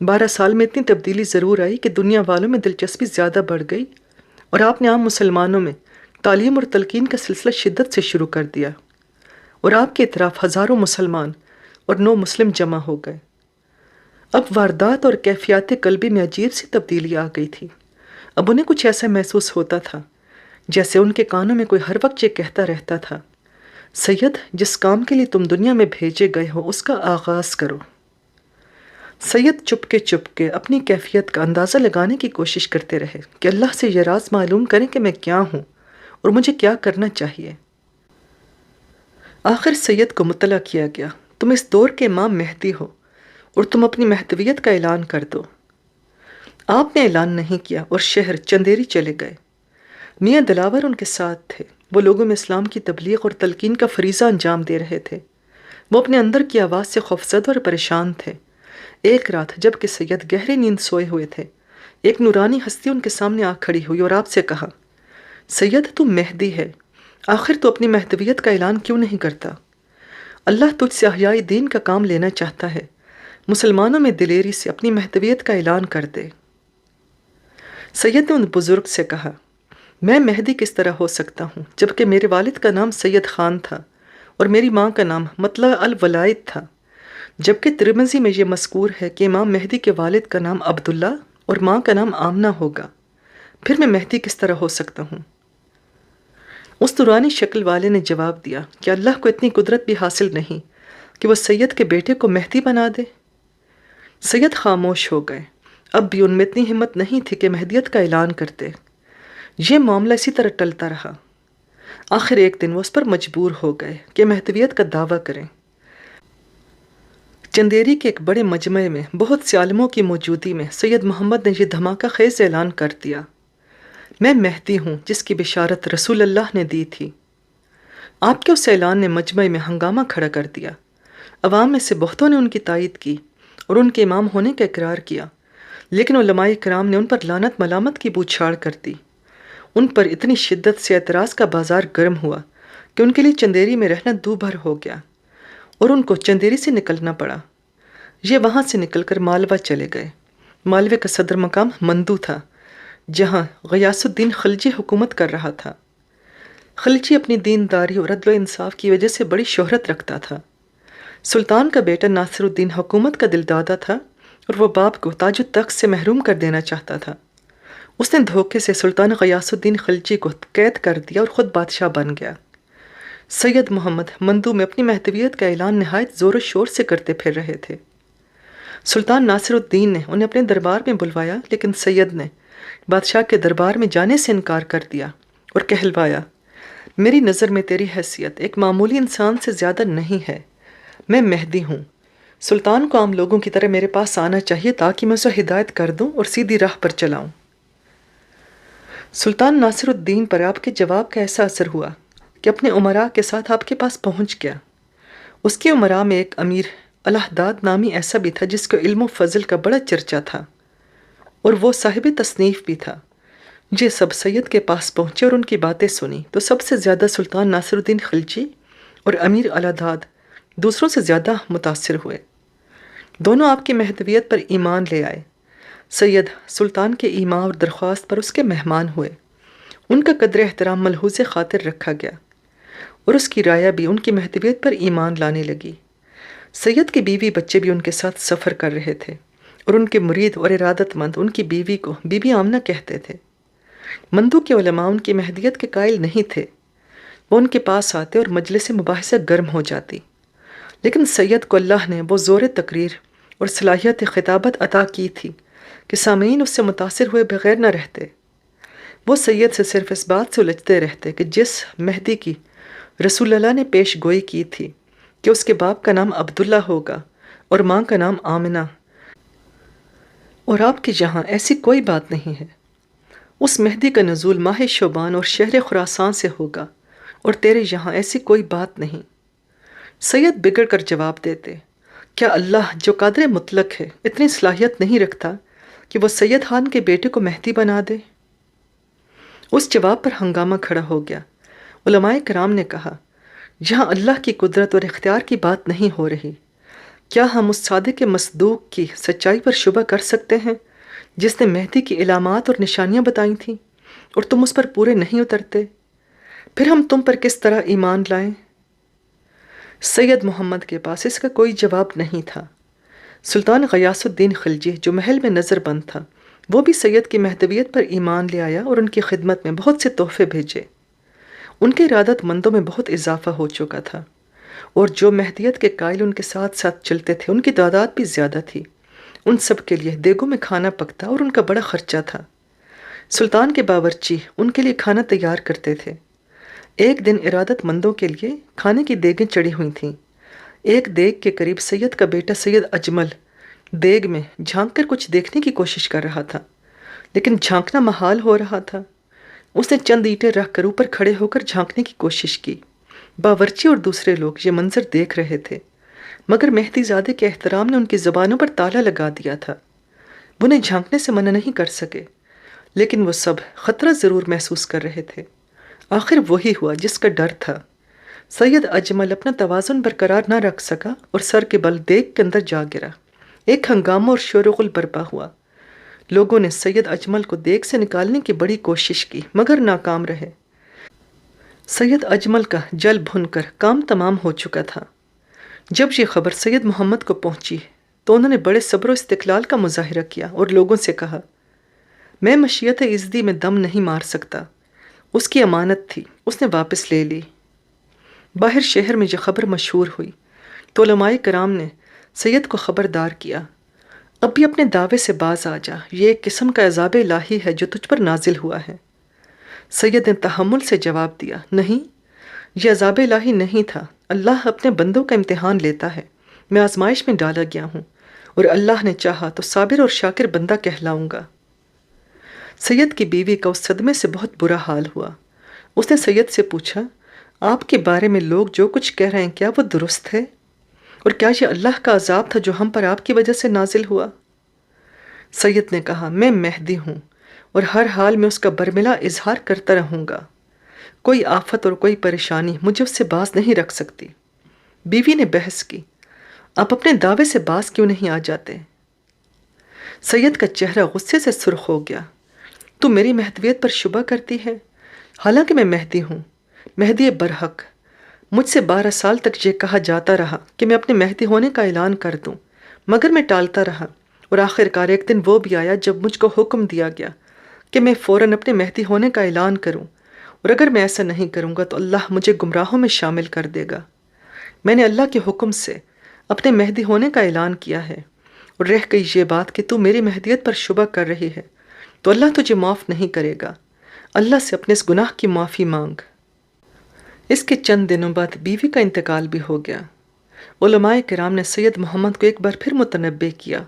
12 سال میں اتنی تبدیلی ضرور آئی کہ دنیا والوں میں دلچسپی زیادہ بڑھ گئی اور آپ نے عام مسلمانوں میں تعلیم اور تلقین کا سلسلہ شدت سے شروع کر دیا، اور آپ کے اطراف ہزاروں مسلمان اور 9 مسلم جمع ہو گئے۔ اب واردات اور کیفیات قلبی میں عجیب سی تبدیلی آ گئی تھی۔ اب انہیں کچھ ایسا محسوس ہوتا تھا جیسے ان کے کانوں میں کوئی ہر وقت یہ کہتا رہتا تھا، سید، جس کام کے لیے تم دنیا میں بھیجے گئے ہو اس کا آغاز کرو۔ سید چپ کے اپنی کیفیت کا اندازہ لگانے کی کوشش کرتے رہے کہ اللہ سے یہ راز معلوم کریں کہ میں کیا ہوں اور مجھے کیا کرنا چاہیے۔ آخر سید کو مطلع کیا گیا، تم اس دور کے امام مہدی ہو اور تم اپنی مہدویت کا اعلان کر دو۔ آپ نے اعلان نہیں کیا اور شہر چندیری چلے گئے۔ میاں دلاور ان کے ساتھ تھے۔ وہ لوگوں میں اسلام کی تبلیغ اور تلقین کا فریضہ انجام دے رہے تھے۔ وہ اپنے اندر کی آواز سے خوفزدہ اور پریشان تھے۔ ایک رات جب کہ سید گہری نیند سوئے ہوئے تھے، ایک نورانی ہستی ان کے سامنے آ کھڑی ہوئی اور آپ سے کہا، سید، تم مہدی ہے، آخر تو اپنی مہدویت کا اعلان کیوں نہیں کرتا؟ اللہ تجھ سے احیاء دین کا کام لینا چاہتا ہے، مسلمانوں میں دلیری سے اپنی مہدویت کا اعلان کر دے۔ سید نے ان بزرگ سے کہا، میں مہدی کس طرح ہو سکتا ہوں جبکہ میرے والد کا نام سید خان تھا اور میری ماں کا نام مطلع الولائد تھا، جبکہ ترمذی میں یہ مذکور ہے کہ امام مہدی کے والد کا نام عبداللہ اور ماں کا نام آمنہ ہوگا، پھر میں مہدی کس طرح ہو سکتا ہوں؟ اس نورانی شکل والے نے جواب دیا کہ اللہ کو اتنی قدرت بھی حاصل نہیں کہ وہ سید کے بیٹے کو مہدی بنا دے۔ سید خاموش ہو گئے۔ اب بھی ان میں اتنی ہمت نہیں تھی کہ مہدیت کا اعلان کرتے۔ یہ معاملہ اسی طرح ٹلتا رہا۔ آخر ایک دن وہ اس پر مجبور ہو گئے کہ مہدویت کا دعویٰ کریں۔ چندیری کے ایک بڑے مجمع میں بہت سے عالموں کی موجودگی میں سید محمد نے یہ دھماکہ خیز اعلان کر دیا، میں مہدی ہوں جس کی بشارت رسول اللہ نے دی تھی۔ آپ کے اس اعلان نے مجمع میں ہنگامہ کھڑا کر دیا۔ عوام میں سے بہتوں نے ان کی تائید کی اور ان کے امام ہونے کا اقرار کیا، لیکن علماء کرام نے ان پر لعنت ملامت کی بوچھاڑ کر دی۔ ان پر اتنی شدت سے اعتراض کا بازار گرم ہوا کہ ان کے لیے چندیری میں رہنا دو بھر ہو گیا اور ان کو چندیری سے نکلنا پڑا۔ یہ وہاں سے نکل کر مالوہ چلے گئے۔ مالوے کا صدر مقام مندو تھا، جہاں غیاث الدین خلجی حکومت کر رہا تھا۔ خلجی اپنی دینداری اور عدل و انصاف کی وجہ سے بڑی شہرت رکھتا تھا۔ سلطان کا بیٹا ناصر الدین حکومت کا دلدادہ تھا اور وہ باپ کو تاج و تخت سے محروم کر دینا چاہتا تھا۔ اس نے دھوکے سے سلطان غیاث الدین خلجی کو قید کر دیا اور خود بادشاہ بن گیا۔ سید محمد مندو میں اپنی مہدویت کا اعلان نہایت زور و شور سے کرتے پھر رہے تھے۔ سلطان ناصر الدین نے انہیں اپنے دربار میں بلوایا، لیکن سید نے بادشاہ کے دربار میں جانے سے انکار کر دیا اور کہلوایا، میری نظر میں تیری حیثیت ایک معمولی انسان سے زیادہ نہیں ہے، میں مہدی ہوں۔ سلطان کو عام لوگوں کی طرح میرے پاس آنا چاہیے تاکہ میں اسے ہدایت کر دوں اور سیدھی راہ پر چلاؤں۔ سلطان ناصر الدین پر آپ کے جواب کا ایسا اثر ہوا کہ اپنے امراء کے ساتھ آپ کے پاس پہنچ گیا۔ اس کے امراء میں ایک امیر الہداد نامی ایسا بھی تھا جس کو علم و فضل کا بڑا چرچا تھا، اور وہ صاحب تصنیف بھی تھا۔ یہ سب سید کے پاس پہنچے اور ان کی باتیں سنی تو سب سے زیادہ سلطان ناصر الدین خلجی اور امیر الہداد دوسروں سے زیادہ متاثر ہوئے۔ دونوں آپ کی مہدویت پر ایمان لے آئے۔ سید سلطان کے ایما اور درخواست پر اس کے مہمان ہوئے۔ ان کا قدر احترام ملحوظ خاطر رکھا گیا اور اس کی رعایا بھی ان کی مہدویت پر ایمان لانے لگی۔ سید کے بیوی بچے بھی ان کے ساتھ سفر کر رہے تھے اور ان کے مرید اور ارادت مند ان کی بیوی کو بی بی آمنہ کہتے تھے۔ مندو کے علماء ان کی مہدیت کے قائل نہیں تھے۔ وہ ان کے پاس آتے اور مجلس مباحثہ گرم ہو جاتی، لیکن سید کو اللہ نے وہ زور تقریر اور صلاحیت خطابت عطا کی تھی کہ سامعین اس سے متاثر ہوئے بغیر نہ رہتے۔ وہ سید سے صرف اس بات سے الجھتے رہتے کہ جس مہدی کی رسول اللہ نے پیش گوئی کی تھی کہ اس کے باپ کا نام عبداللہ ہوگا اور ماں کا نام آمنہ، اور آپ کے یہاں ایسی کوئی بات نہیں ہے۔ اس مہدی کا نزول ماہ شعبان اور شہر خراسان سے ہوگا اور تیرے یہاں ایسی کوئی بات نہیں۔ سید بگڑ کر جواب دیتے، کیا اللہ جو قادر مطلق ہے اتنی صلاحیت نہیں رکھتا کہ وہ سید خان کے بیٹے کو مہدی بنا دے؟ اس جواب پر ہنگامہ کھڑا ہو گیا۔ علماء کرام نے کہا، یہاں اللہ کی قدرت اور اختیار کی بات نہیں ہو رہی۔ کیا ہم اس صادق مصدوق کی سچائی پر شبہ کر سکتے ہیں جس نے مہدی کی علامات اور نشانیاں بتائی تھیں اور تم اس پر پورے نہیں اترتے؟ پھر ہم تم پر کس طرح ایمان لائیں؟ سید محمد کے پاس اس کا کوئی جواب نہیں تھا۔ سلطان غیاث الدین خلجی جو محل میں نظر بند تھا، وہ بھی سید کی مہدویت پر ایمان لے آیا اور ان کی خدمت میں بہت سے تحفے بھیجے۔ ان کے ارادت مندوں میں بہت اضافہ ہو چکا تھا، اور جو مہدیت کے قائل ان کے ساتھ ساتھ چلتے تھے ان کی تعداد بھی زیادہ تھی۔ ان سب کے لیے دیگوں میں کھانا پکتا اور ان کا بڑا خرچہ تھا۔ سلطان کے باورچی ان کے لیے کھانا تیار کرتے تھے۔ ایک دن ارادت مندوں کے لیے کھانے کی دیگیں چڑھی ہوئی تھیں۔ ایک دیگ کے قریب سید کا بیٹا سید اجمل دیگ میں جھانک کر کچھ دیکھنے کی کوشش کر رہا تھا، لیکن جھانکنا محال ہو رہا تھا۔ اس نے چند اینٹیں رکھ کر اوپر کھڑے ہو کر جھانکنے کی کوشش کی۔ باورچی اور دوسرے لوگ یہ منظر دیکھ رہے تھے، مگر مہدی زادے کے احترام نے ان کی زبانوں پر تالا لگا دیا تھا۔ وہ انہیں جھانکنے سے منع نہیں کر سکے، لیکن وہ سب خطرہ ضرور محسوس کر رہے تھے۔ آخر وہی ہوا جس کا ڈر تھا۔ سید اجمل اپنا توازن برقرار نہ رکھ سکا اور سر کے بل دیگ کے اندر جا گرا۔ ایک ہنگامہ اور شور و غل برپا ہوا۔ لوگوں نے سید اجمل کو دیگ سے نکالنے کی بڑی کوشش کی، مگر ناکام رہے۔ سید اجمل کا جل بھن کر کام تمام ہو چکا تھا۔ جب یہ خبر سید محمد کو پہنچی تو انہوں نے بڑے صبر و استقلال کا مظاہرہ کیا اور لوگوں سے کہا، میں مشیت عزدی میں دم نہیں مار سکتا۔ اس کی امانت تھی، اس نے واپس لے لی۔ باہر شہر میں یہ خبر مشہور ہوئی تو علماء کرام نے سید کو خبردار کیا، اب بھی اپنے دعوے سے باز آ جا، یہ ایک قسم کا عذاب الہی ہے جو تجھ پر نازل ہوا ہے۔ سید نے تحمل سے جواب دیا، نہیں، یہ عذاب الہی نہیں تھا، اللہ اپنے بندوں کا امتحان لیتا ہے، میں آزمائش میں ڈالا گیا ہوں، اور اللہ نے چاہا تو صابر اور شاکر بندہ کہلاؤں گا۔ سید کی بیوی کا اس صدمے سے بہت برا حال ہوا۔ اس نے سید سے پوچھا، آپ کے بارے میں لوگ جو کچھ کہہ رہے ہیں کیا وہ درست ہے؟ اور کیا یہ اللہ کا عذاب تھا جو ہم پر آپ کی وجہ سے نازل ہوا؟ سید نے کہا، میں مہدی ہوں اور ہر حال میں اس کا برملا اظہار کرتا رہوں گا۔ کوئی آفت اور کوئی پریشانی مجھے اس سے باز نہیں رکھ سکتی۔ بیوی نے بحث کی، آپ اپنے دعوے سے باز کیوں نہیں آ جاتے؟ سید کا چہرہ غصے سے سرخ ہو گیا، تو میری مہدویت پر شبہ کرتی ہے، حالانکہ میں مہدی ہوں، مہدی برحق۔ مجھ سے 12 سال تک یہ کہا جاتا رہا کہ میں اپنے مہدی ہونے کا اعلان کر دوں، مگر میں ٹالتا رہا، اور آخر کار ایک دن وہ بھی آیا جب مجھ کو حکم دیا گیا کہ میں فوراً اپنے مہدی ہونے کا اعلان کروں، اور اگر میں ایسا نہیں کروں گا تو اللہ مجھے گمراہوں میں شامل کر دے گا۔ میں نے اللہ کے حکم سے اپنے مہدی ہونے کا اعلان کیا ہے، اور رہ گئی یہ بات کہ تو میری مہدیت پر شبہ کر رہی ہے تو اللہ تجھے معاف نہیں کرے گا۔ اللہ سے اپنے اس گناہ کی معافی مانگ۔ اس کے چند دنوں بعد بیوی کا انتقال بھی ہو گیا۔ علماء کرام نے سید محمد کو ایک بار پھر متنبہ کیا،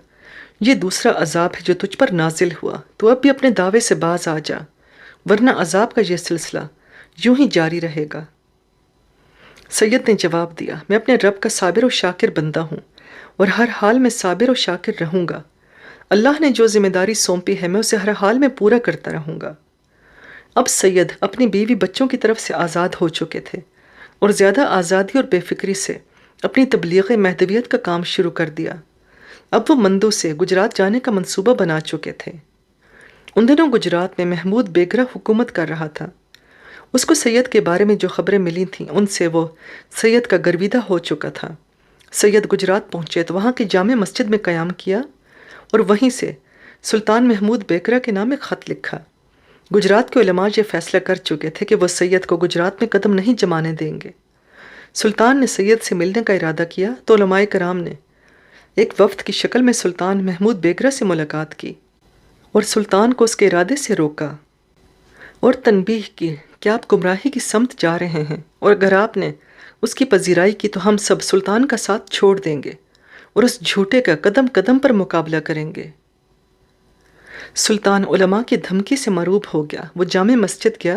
یہ دوسرا عذاب ہے جو تجھ پر نازل ہوا، تو اب بھی اپنے دعوے سے باز آ جا۔ ورنہ عذاب کا یہ سلسلہ یوں ہی جاری رہے گا۔ سید نے جواب دیا، میں اپنے رب کا صابر و شاکر بندہ ہوں اور ہر حال میں صابر و شاکر رہوں گا۔ اللہ نے جو ذمہ داری سونپی ہے میں اسے ہر حال میں پورا کرتا رہوں گا۔ اب سید اپنی بیوی بچوں کی طرف سے آزاد ہو چکے تھے اور زیادہ آزادی اور بے فکری سے اپنی تبلیغ مہدویت کا کام شروع کر دیا۔ اب وہ مندو سے گجرات جانے کا منصوبہ بنا چکے تھے۔ ان دنوں گجرات میں محمود بیگرہ حکومت کر رہا تھا۔ اس کو سید کے بارے میں جو خبریں ملی تھیں ان سے وہ سید کا گرویدہ ہو چکا تھا۔ سید گجرات پہنچے تو وہاں کی جامع مسجد میں قیام کیا اور وہیں سے سلطان محمود بیگرہ کے نام ایک خط لکھا۔ گجرات کے علماء یہ فیصلہ کر چکے تھے کہ وہ سید کو گجرات میں قدم نہیں جمانے دیں گے۔ سلطان نے سید سے ملنے کا ارادہ کیا تو علماء کرام نے ایک وفد کی شکل میں سلطان محمود بیگرہ سے ملاقات کی اور سلطان کو اس کے ارادے سے روکا اور تنبیہ کی کہ آپ گمراہی کی سمت جا رہے ہیں، اور اگر آپ نے اس کی پذیرائی کی تو ہم سب سلطان کا ساتھ چھوڑ دیں گے اور اس جھوٹے کا قدم قدم پر مقابلہ کریں گے۔ سلطان علماء کی دھمکی سے مرعوب ہو گیا۔ وہ جامع مسجد گیا،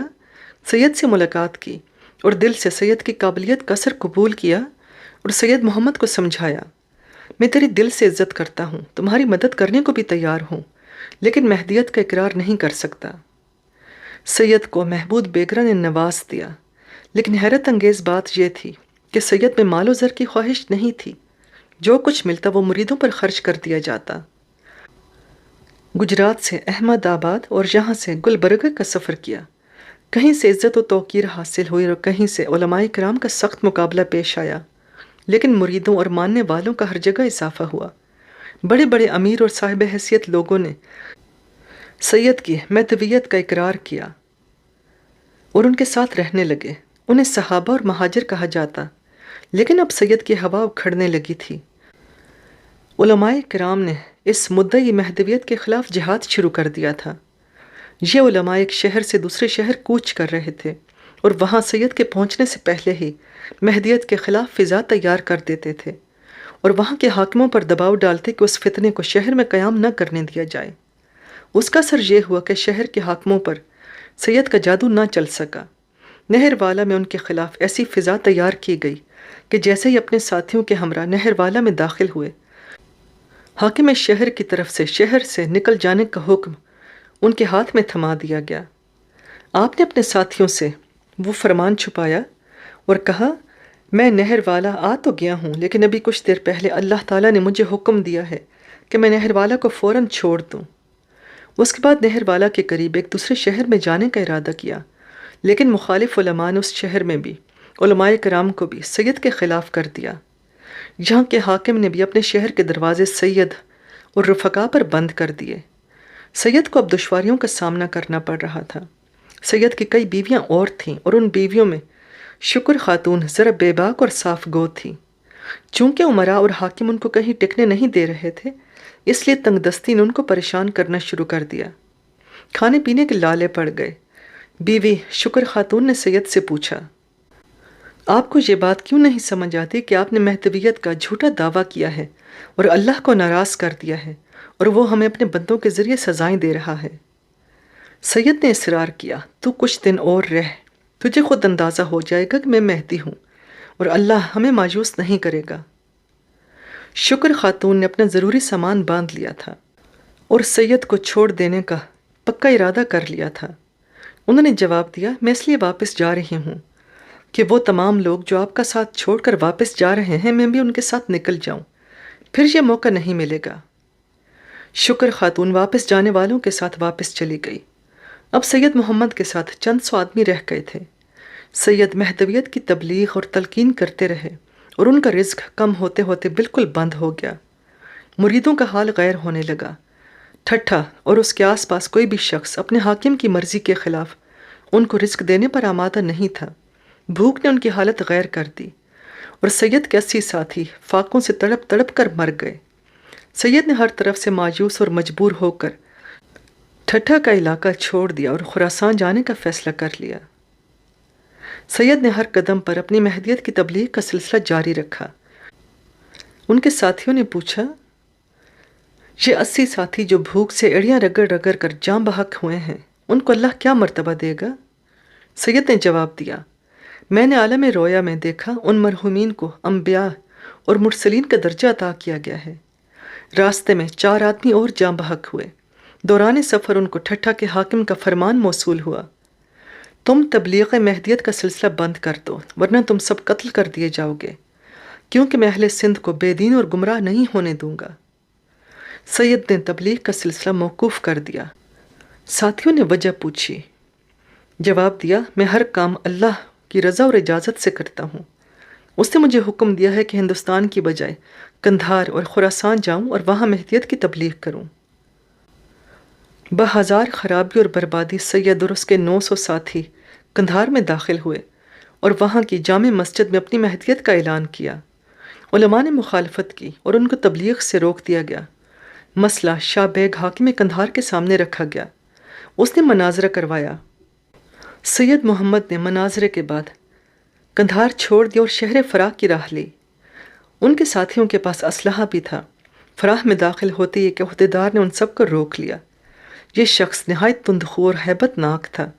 سید سے ملاقات کی اور دل سے سید کی قابلیت کا اثر قبول کیا اور سید محمد کو سمجھایا، میں تیری دل سے عزت کرتا ہوں، تمہاری مدد کرنے کو بھی تیار ہوں، لیکن مہدیت کا اقرار نہیں کر سکتا۔ سید کو محمود بیگرہ نے نواز دیا، لیکن حیرت انگیز بات یہ تھی کہ سید میں مال و زر کی خواہش نہیں تھی۔ جو کچھ ملتا وہ مریدوں پر خرچ کر دیا جاتا۔ گجرات سے احمد آباد اور یہاں سے گلبرگہ کا سفر کیا۔ کہیں سے عزت و توقیر حاصل ہوئی اور کہیں سے علماء کرام کا سخت مقابلہ پیش آیا، لیکن مریدوں اور ماننے والوں کا ہر جگہ اضافہ ہوا۔ بڑے بڑے امیر اور صاحب حیثیت لوگوں نے سید کی مہدویت کا اقرار کیا اور ان کے ساتھ رہنے لگے۔ انہیں صحابہ اور مہاجر کہا جاتا، لیکن اب سید کی ہوا اکھڑنے لگی تھی۔ علماء کرام نے اس مدعی مہدویت کے خلاف جہاد شروع کر دیا تھا۔ یہ علماء ایک شہر سے دوسرے شہر کوچ کر رہے تھے اور وہاں سید کے پہنچنے سے پہلے ہی مہدیت کے خلاف فضا تیار کر دیتے تھے اور وہاں کے حاکموں پر دباؤ ڈالتے کہ اس فتنے کو شہر میں قیام نہ کرنے دیا جائے۔ اس کا اثر یہ ہوا کہ شہر کے حاکموں پر سید کا جادو نہ چل سکا۔ نہر والا میں ان کے خلاف ایسی فضا تیار کی گئی کہ جیسے ہی اپنے ساتھیوں کے ہمراہ نہر والا میں داخل ہوئے، حاکم شہر کی طرف سے شہر سے نکل جانے کا حکم ان کے ہاتھ میں تھما دیا گیا۔ آپ نے اپنے ساتھیوں سے وہ فرمان چھپایا اور کہا، میں نہر والا آ تو گیا ہوں، لیکن ابھی کچھ دیر پہلے اللہ تعالیٰ نے مجھے حکم دیا ہے کہ میں نہر والا کو فوراً چھوڑ دوں۔ اس کے بعد نہر والا کے قریب ایک دوسرے شہر میں جانے کا ارادہ کیا، لیکن مخالف علماء نے اس شہر میں بھی علماء کرام کو بھی سید کے خلاف کر دیا۔ یہاں کے حاکم نے بھی اپنے شہر کے دروازے سید اور رفقا پر بند کر دیے۔ سید کو اب دشواریوں کا سامنا کرنا پڑ رہا تھا۔ سید کی کئی بیویاں اور تھیں اور ان بیویوں میں شکر خاتون ذرا بے باک اور صاف گو تھی۔ چونکہ عمراء اور حاکم ان کو کہیں ٹکنے نہیں دے رہے تھے، اس لیے تنگ دستی نے ان کو پریشان کرنا شروع کر دیا۔ کھانے پینے کے لالے پڑ گئے۔ بیوی شکر خاتون نے سید سے پوچھا، آپ کو یہ بات کیوں نہیں سمجھ آتی کہ آپ نے مہدویت کا جھوٹا دعویٰ کیا ہے اور اللہ کو ناراض کر دیا ہے اور وہ ہمیں اپنے بندوں کے ذریعے سزائیں دے رہا ہے؟ سید نے اصرار کیا، تو کچھ دن اور رہ، تجھے خود اندازہ ہو جائے گا کہ میں مہدی ہوں اور اللہ ہمیں مایوس نہیں کرے گا۔ شکر خاتون نے اپنا ضروری سامان باندھ لیا تھا اور سید کو چھوڑ دینے کا پکا ارادہ کر لیا تھا۔ انہوں نے جواب دیا، میں اس لیے واپس جا رہی ہوں کہ وہ تمام لوگ جو آپ کا ساتھ چھوڑ کر واپس جا رہے ہیں میں بھی ان کے ساتھ نکل جاؤں، پھر یہ موقع نہیں ملے گا۔ شکر خاتون واپس جانے والوں کے ساتھ واپس چلی گئی۔ اب سید محمد کے ساتھ چند سو آدمی رہ گئے تھے۔ سید مہدویت کی تبلیغ اور تلقین کرتے رہے اور ان کا رزق کم ہوتے ہوتے بالکل بند ہو گیا۔ مریدوں کا حال غیر ہونے لگا۔ ٹھٹھا اور اس کے آس پاس کوئی بھی شخص اپنے حاکم کی مرضی کے خلاف ان کو رزق دینے پر آمادہ نہیں تھا۔ بھوک نے ان کی حالت غیر کر دی اور سید کے 80 ساتھی فاقوں سے تڑپ تڑپ کر مر گئے۔ سید نے ہر طرف سے مایوس اور مجبور ہو کر ٹھٹھا کا علاقہ چھوڑ دیا اور خراسان جانے کا فیصلہ کر لیا۔ سید نے ہر قدم پر اپنی مہدیت کی تبلیغ کا سلسلہ جاری رکھا۔ ان کے ساتھیوں نے پوچھا، یہ 80 ساتھی جو بھوک سے ایڑیاں رگڑ رگڑ کر جاں بحق ہوئے ہیں، ان کو اللہ کیا مرتبہ دے گا؟ سید نے جواب دیا، میں نے عالم رویا میں دیکھا ان مرحومین کو انبیاء اور مرسلین کا درجہ عطا کیا گیا ہے۔ راستے میں 4 آدمی اور جاں بحق ہوئے۔ دوران سفر ان کو ٹھٹھا کے حاکم کا فرمان موصول ہوا، تم تبلیغ مہدیت کا سلسلہ بند کر دو ورنہ تم سب قتل کر دیے جاؤ گے، کیونکہ میں اہل سندھ کو بے دین اور گمراہ نہیں ہونے دوں گا۔ سید نے تبلیغ کا سلسلہ موقوف کر دیا۔ ساتھیوں نے وجہ پوچھی، جواب دیا، میں ہر کام اللہ کی رضا اور اجازت سے کرتا ہوں۔ اس نے مجھے حکم دیا ہے کہ ہندوستان کی بجائے قندھار اور خراسان جاؤں اور وہاں مہدیت کی تبلیغ کروں۔ بہزار خرابی اور بربادی سید اور اس کے 900 ساتھی قندھار میں داخل ہوئے اور وہاں کی جامع مسجد میں اپنی مہدیت کا اعلان کیا۔ علماء نے مخالفت کی اور ان کو تبلیغ سے روک دیا گیا۔ مسئلہ شاہ بیگ حاکم قندھار کے سامنے رکھا گیا۔ اس نے مناظرہ کروایا۔ سید محمد نے مناظرے کے بعد قندھار چھوڑ دیا اور شہر فراہ کی راہ لی۔ ان کے ساتھیوں کے پاس اسلحہ بھی تھا۔ فراہ میں داخل ہوتے ہی ایک عہدیدار نے ان سب کو روک لیا۔ یہ شخص نہایت تندخو اور ہیبت ناک تھا۔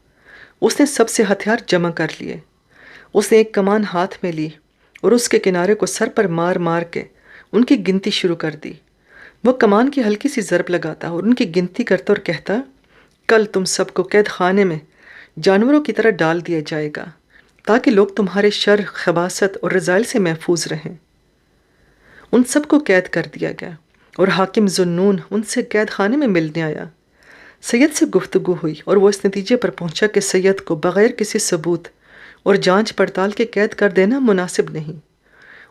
اس نے سب سے ہتھیار جمع کر لیے۔ اس نے ایک کمان ہاتھ میں لی اور اس کے کنارے کو سر پر مار مار کے ان کی گنتی شروع کر دی۔ وہ کمان کی ہلکی سی ضرب لگاتا اور ان کی گنتی کرتا اور کہتا، کل تم سب کو قید خانے میں جانوروں کی طرح ڈال دیا جائے گا تاکہ لوگ تمہارے شر، خباثت اور رذائل سے محفوظ رہیں۔ ان سب کو قید کر دیا گیا اور حاکم ذوالنون ان سے قید خانے میں ملنے آیا۔ سید سے گفتگو ہوئی اور وہ اس نتیجے پر پہنچا کہ سید کو بغیر کسی ثبوت اور جانچ پڑتال کے قید کر دینا مناسب نہیں۔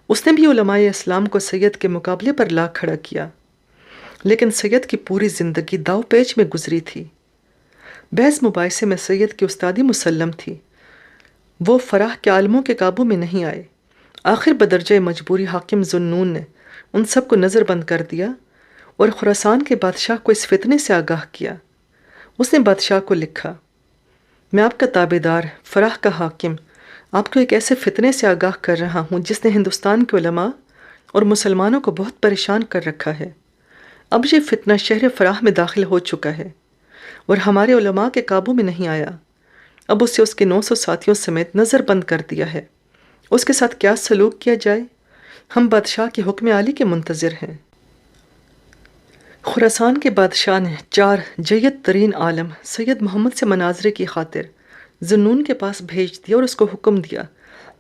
اس نے بھی علماء اسلام کو سید کے مقابلے پر لا کھڑا کیا، لیکن سید کی پوری زندگی داؤ پیچ میں گزری تھی۔ بحث مباحثے میں سید کی استادی مسلم تھی۔ وہ فراہ کے عالموں کے قابو میں نہیں آئے۔ آخر بدرجہ مجبوری حاکم ذوالنون نے ان سب کو نظر بند کر دیا اور خراسان کے بادشاہ کو اس فتنے سے آگاہ کیا۔ اس نے بادشاہ کو لکھا، میں آپ کا تابع دار، فراہ کا حاکم، آپ کو ایک ایسے فتنے سے آگاہ کر رہا ہوں جس نے ہندوستان کے علماء اور مسلمانوں کو بہت پریشان کر رکھا ہے۔ اب یہ فتنہ شہر فراہ میں داخل ہو چکا ہے اور ہمارے علماء کے قابو میں نہیں آیا۔ اب اسے اس کے 900 ساتھیوں سمیت نظر بند کر دیا ہے۔ اس کے ساتھ کیا سلوک کیا جائے؟ ہم بادشاہ کے حکم عالی کے منتظر ہیں۔ خراسان کے بادشاہ نے 4 جید ترین عالم سید محمد سے مناظرے کی خاطر ذوالنون کے پاس بھیج دیا اور اس کو حکم دیا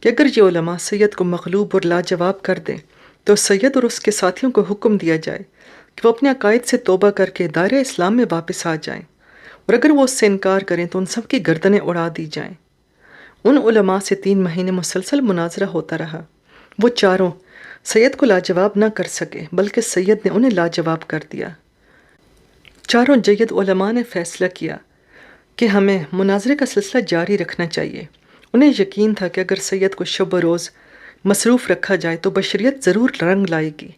کہ اگر یہ علماء سید کو مغلوب اور لاجواب کر دیں تو سید اور اس کے ساتھیوں کو حکم دیا جائے کہ وہ اپنے عقائد سے توبہ کر کے دائرہ اسلام میں واپس آ جائیں، اور اگر وہ اس سے انکار کریں تو ان سب کی گردنیں اڑا دی جائیں۔ ان علماء سے 3 مہینے مسلسل مناظرہ ہوتا رہا۔ وہ چاروں سید کو لاجواب نہ کر سکے، بلکہ سید نے انہیں لاجواب کر دیا۔ چاروں جید علماء نے فیصلہ کیا کہ ہمیں مناظرے کا سلسلہ جاری رکھنا چاہیے۔ انہیں یقین تھا کہ اگر سید کو شب و روز مصروف رکھا جائے تو بشریت ضرور رنگ لائے گی،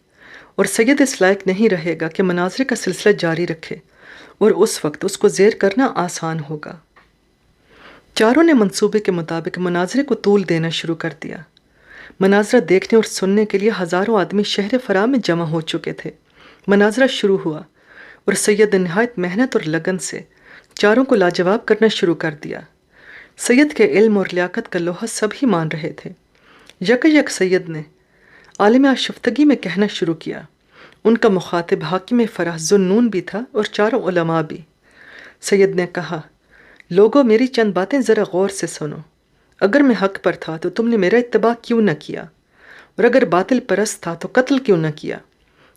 اور سید اس لائق نہیں رہے گا کہ مناظرے کا سلسلہ جاری رکھے، اور اس وقت اس کو زیر کرنا آسان ہوگا۔ چاروں نے منصوبے کے مطابق مناظرے کو طول دینا شروع کر دیا۔ مناظرہ دیکھنے اور سننے کے لیے ہزاروں آدمی شہر فراہ میں جمع ہو چکے تھے۔ مناظرہ شروع ہوا اور سید نے نہایت محنت اور لگن سے چاروں کو لاجواب کرنا شروع کر دیا۔ سید کے علم اور لیاقت کا لوہا سب ہی مان رہے تھے۔ یک سید نے عالم آشفتگی میں کہنا شروع کیا۔ ان کا مخاطب حاکم فراہ ذوالنون بھی تھا اور چاروں علماء بھی۔ سید نے کہا، لوگوں میری چند باتیں ذرا غور سے سنو۔ اگر میں حق پر تھا تو تم نے میرا اتباع کیوں نہ کیا، اور اگر باطل پرست تھا تو قتل کیوں نہ کیا؟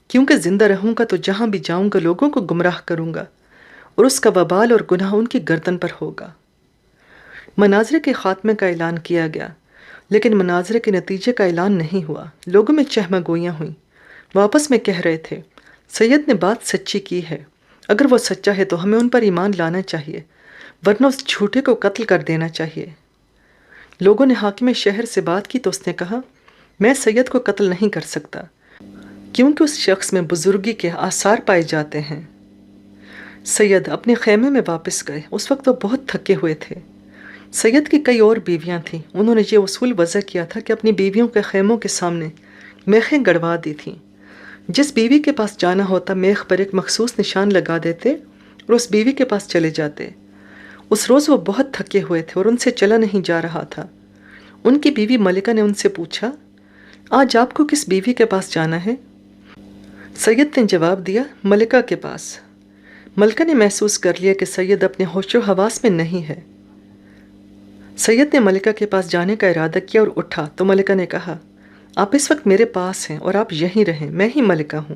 کیونکہ زندہ رہوں گا تو جہاں بھی جاؤں گا لوگوں کو گمراہ کروں گا، اور اس کا وبال اور گناہ ان کی گردن پر ہوگا۔ مناظرے کے خاتمے کا اعلان کیا گیا، لیکن مناظرے کے نتیجے کا اعلان نہیں ہوا۔ لوگوں میں چہمہ گوئیاں ہوئیں۔ وہ آپس میں کہہ رہے تھے، سید نے بات سچی کی ہے، اگر وہ سچا ہے تو ہمیں ان پر ایمان لانا چاہیے، ورنہ اس جھوٹے کو قتل کر دینا چاہیے۔ لوگوں نے حاکم شہر سے بات کی تو اس نے کہا، میں سید کو قتل نہیں کر سکتا، کیونکہ اس شخص میں بزرگی کے آثار پائے جاتے ہیں۔ سید اپنے خیمے میں واپس گئے۔ اس وقت وہ بہت تھکے ہوئے تھے۔ سید کی کئی اور بیویاں تھیں۔ انہوں نے یہ اصول وضع کیا تھا کہ اپنی بیویوں کے خیموں کے سامنے میخیں گڑوا دی تھیں۔ جس بیوی کے پاس جانا ہوتا میخ پر ایک مخصوص نشان لگا دیتے اور اس بیوی کے پاس چلے جاتے۔ اس روز وہ بہت تھکے ہوئے تھے اور ان سے چلا نہیں جا رہا تھا۔ ان کی بیوی ملکہ نے ان سے پوچھا، آج آپ کو کس بیوی کے پاس جانا ہے؟ سید نے جواب دیا، ملکہ کے پاس۔ ملکہ نے محسوس کر لیا کہ سید اپنے ہوش و حواس میں نہیں ہے۔ سید نے ملکہ کے پاس جانے کا ارادہ کیا اور اٹھا تو ملکہ نے کہا، آپ اس وقت میرے پاس ہیں اور آپ یہیں رہیں، میں ہی ملکہ ہوں۔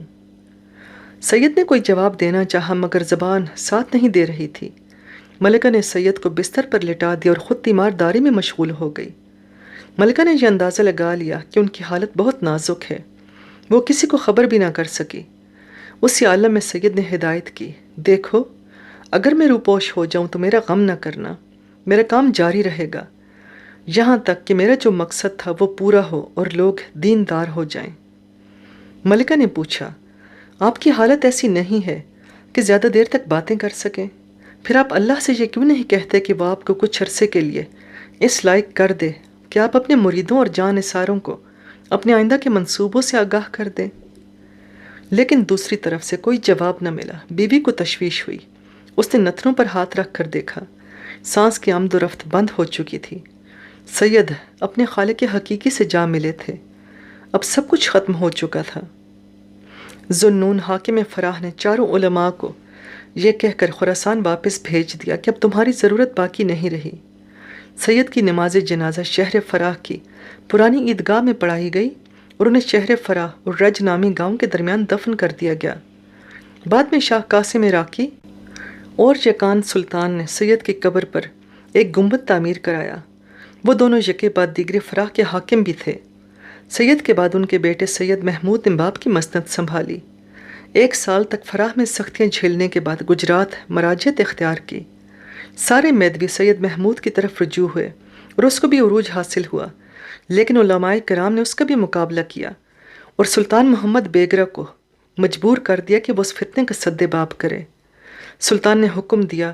سید نے کوئی جواب دینا چاہا مگر زبان ساتھ نہیں دے رہی تھی۔ ملکہ نے سید کو بستر پر لٹا دیا اور خود تیمار داری میں مشغول ہو گئی۔ ملکہ نے یہ اندازہ لگا لیا کہ ان کی حالت بہت نازک ہے، وہ کسی کو خبر بھی نہ کر سکی۔ اسی عالم میں سید نے ہدایت کی، دیکھو اگر میں روپوش ہو جاؤں تو میرا غم نہ کرنا، میرا کام جاری رہے گا یہاں تک کہ میرا جو مقصد تھا وہ پورا ہو اور لوگ دیندار ہو جائیں۔ ملکہ نے پوچھا، آپ کی حالت ایسی نہیں ہے کہ زیادہ دیر تک باتیں کر سکیں، پھر آپ اللہ سے یہ کیوں نہیں کہتے کہ وہ آپ کو کچھ عرصے کے لیے اس لائق کر دے کہ آپ اپنے مریدوں اور جان نثاروں کو اپنے آئندہ کے منصوبوں سے آگاہ کر دیں؟ لیکن دوسری طرف سے کوئی جواب نہ ملا۔ بیوی کو تشویش ہوئی، اس نے نتنوں پر ہاتھ رکھ کر دیکھا، سانس کی آمد و رفت بند ہو چکی تھی۔ سید اپنے خالق حقیقی سے جا ملے تھے، اب سب کچھ ختم ہو چکا تھا۔ ذوالنون حاکم فراہ نے چاروں علماء کو یہ کہہ کر خراسان واپس بھیج دیا کہ اب تمہاری ضرورت باقی نہیں رہی۔ سید کی نماز جنازہ شہر فراہ کی پرانی عیدگاہ میں پڑھائی گئی اور انہیں شہر فراہ اور رج نامی گاؤں کے درمیان دفن کر دیا گیا۔ بعد میں شاہ قاسم عراقی اور یکان سلطان نے سید کی قبر پر ایک گنبد تعمیر کرایا۔ وہ دونوں یکے بعد دیگر فراہ کے حاکم بھی تھے۔ سید کے بعد ان کے بیٹے سید محمود نے باب کی مسند سنبھالی۔ 1 سال تک فراہ میں سختیاں جھیلنے کے بعد گجرات مراجعت اختیار کی۔ سارے میدوی سید محمود کی طرف رجوع ہوئے اور اس کو بھی عروج حاصل ہوا، لیکن علماء کرام نے اس کا بھی مقابلہ کیا اور سلطان محمد بیگرہ کو مجبور کر دیا کہ وہ اس فتنے کا سد باب کرے۔ سلطان نے حکم دیا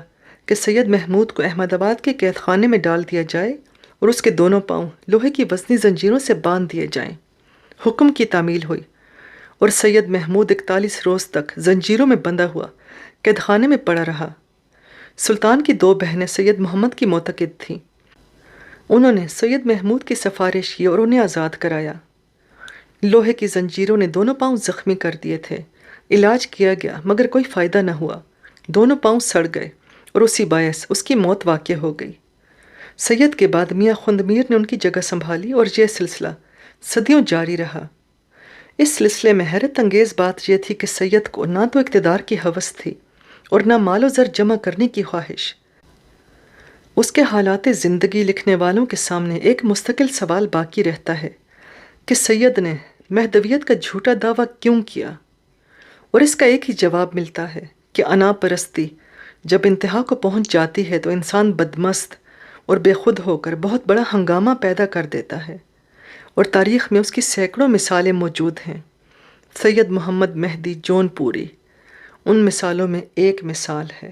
کہ سید محمود کو احمد آباد کے قید خانے میں ڈال دیا جائے اور اس کے دونوں پاؤں لوہے کی وزنی زنجیروں سے باندھ دیے جائیں۔ حکم کی تعمیل ہوئی اور سید محمود 41 روز تک زنجیروں میں بندھا ہوا قید خانے میں پڑا رہا۔ سلطان کی 2 بہنیں سید محمد کی معتقد تھیں۔ انہوں نے سید محمود کی سفارش کی اور انہیں آزاد کرایا۔ لوہے کی زنجیروں نے دونوں پاؤں زخمی کر دیے تھے۔ علاج کیا گیا مگر کوئی فائدہ نہ ہوا، دونوں پاؤں سڑ گئے اور اسی باعث اس کی موت واقع ہو گئی۔ سید کے بعد میاں خندمیر نے ان کی جگہ سنبھالی اور یہ سلسلہ صدیوں جاری رہا۔ اس سلسلے میں حیرت انگیز بات یہ تھی کہ سید کو نہ تو اقتدار کی ہوس تھی اور نہ مال و زر جمع کرنے کی خواہش۔ اس کے حالات زندگی لکھنے والوں کے سامنے ایک مستقل سوال باقی رہتا ہے کہ سید نے مہدویت کا جھوٹا دعویٰ کیوں کیا، اور اس کا ایک ہی جواب ملتا ہے کہ انا پرستی جب انتہا کو پہنچ جاتی ہے تو انسان بدمست اور بے خود ہو کر بہت بڑا ہنگامہ پیدا کر دیتا ہے، اور تاریخ میں اس کی سینکڑوں مثالیں موجود ہیں۔ سید محمد مہدی جون پوری ان مثالوں میں ایک مثال ہے۔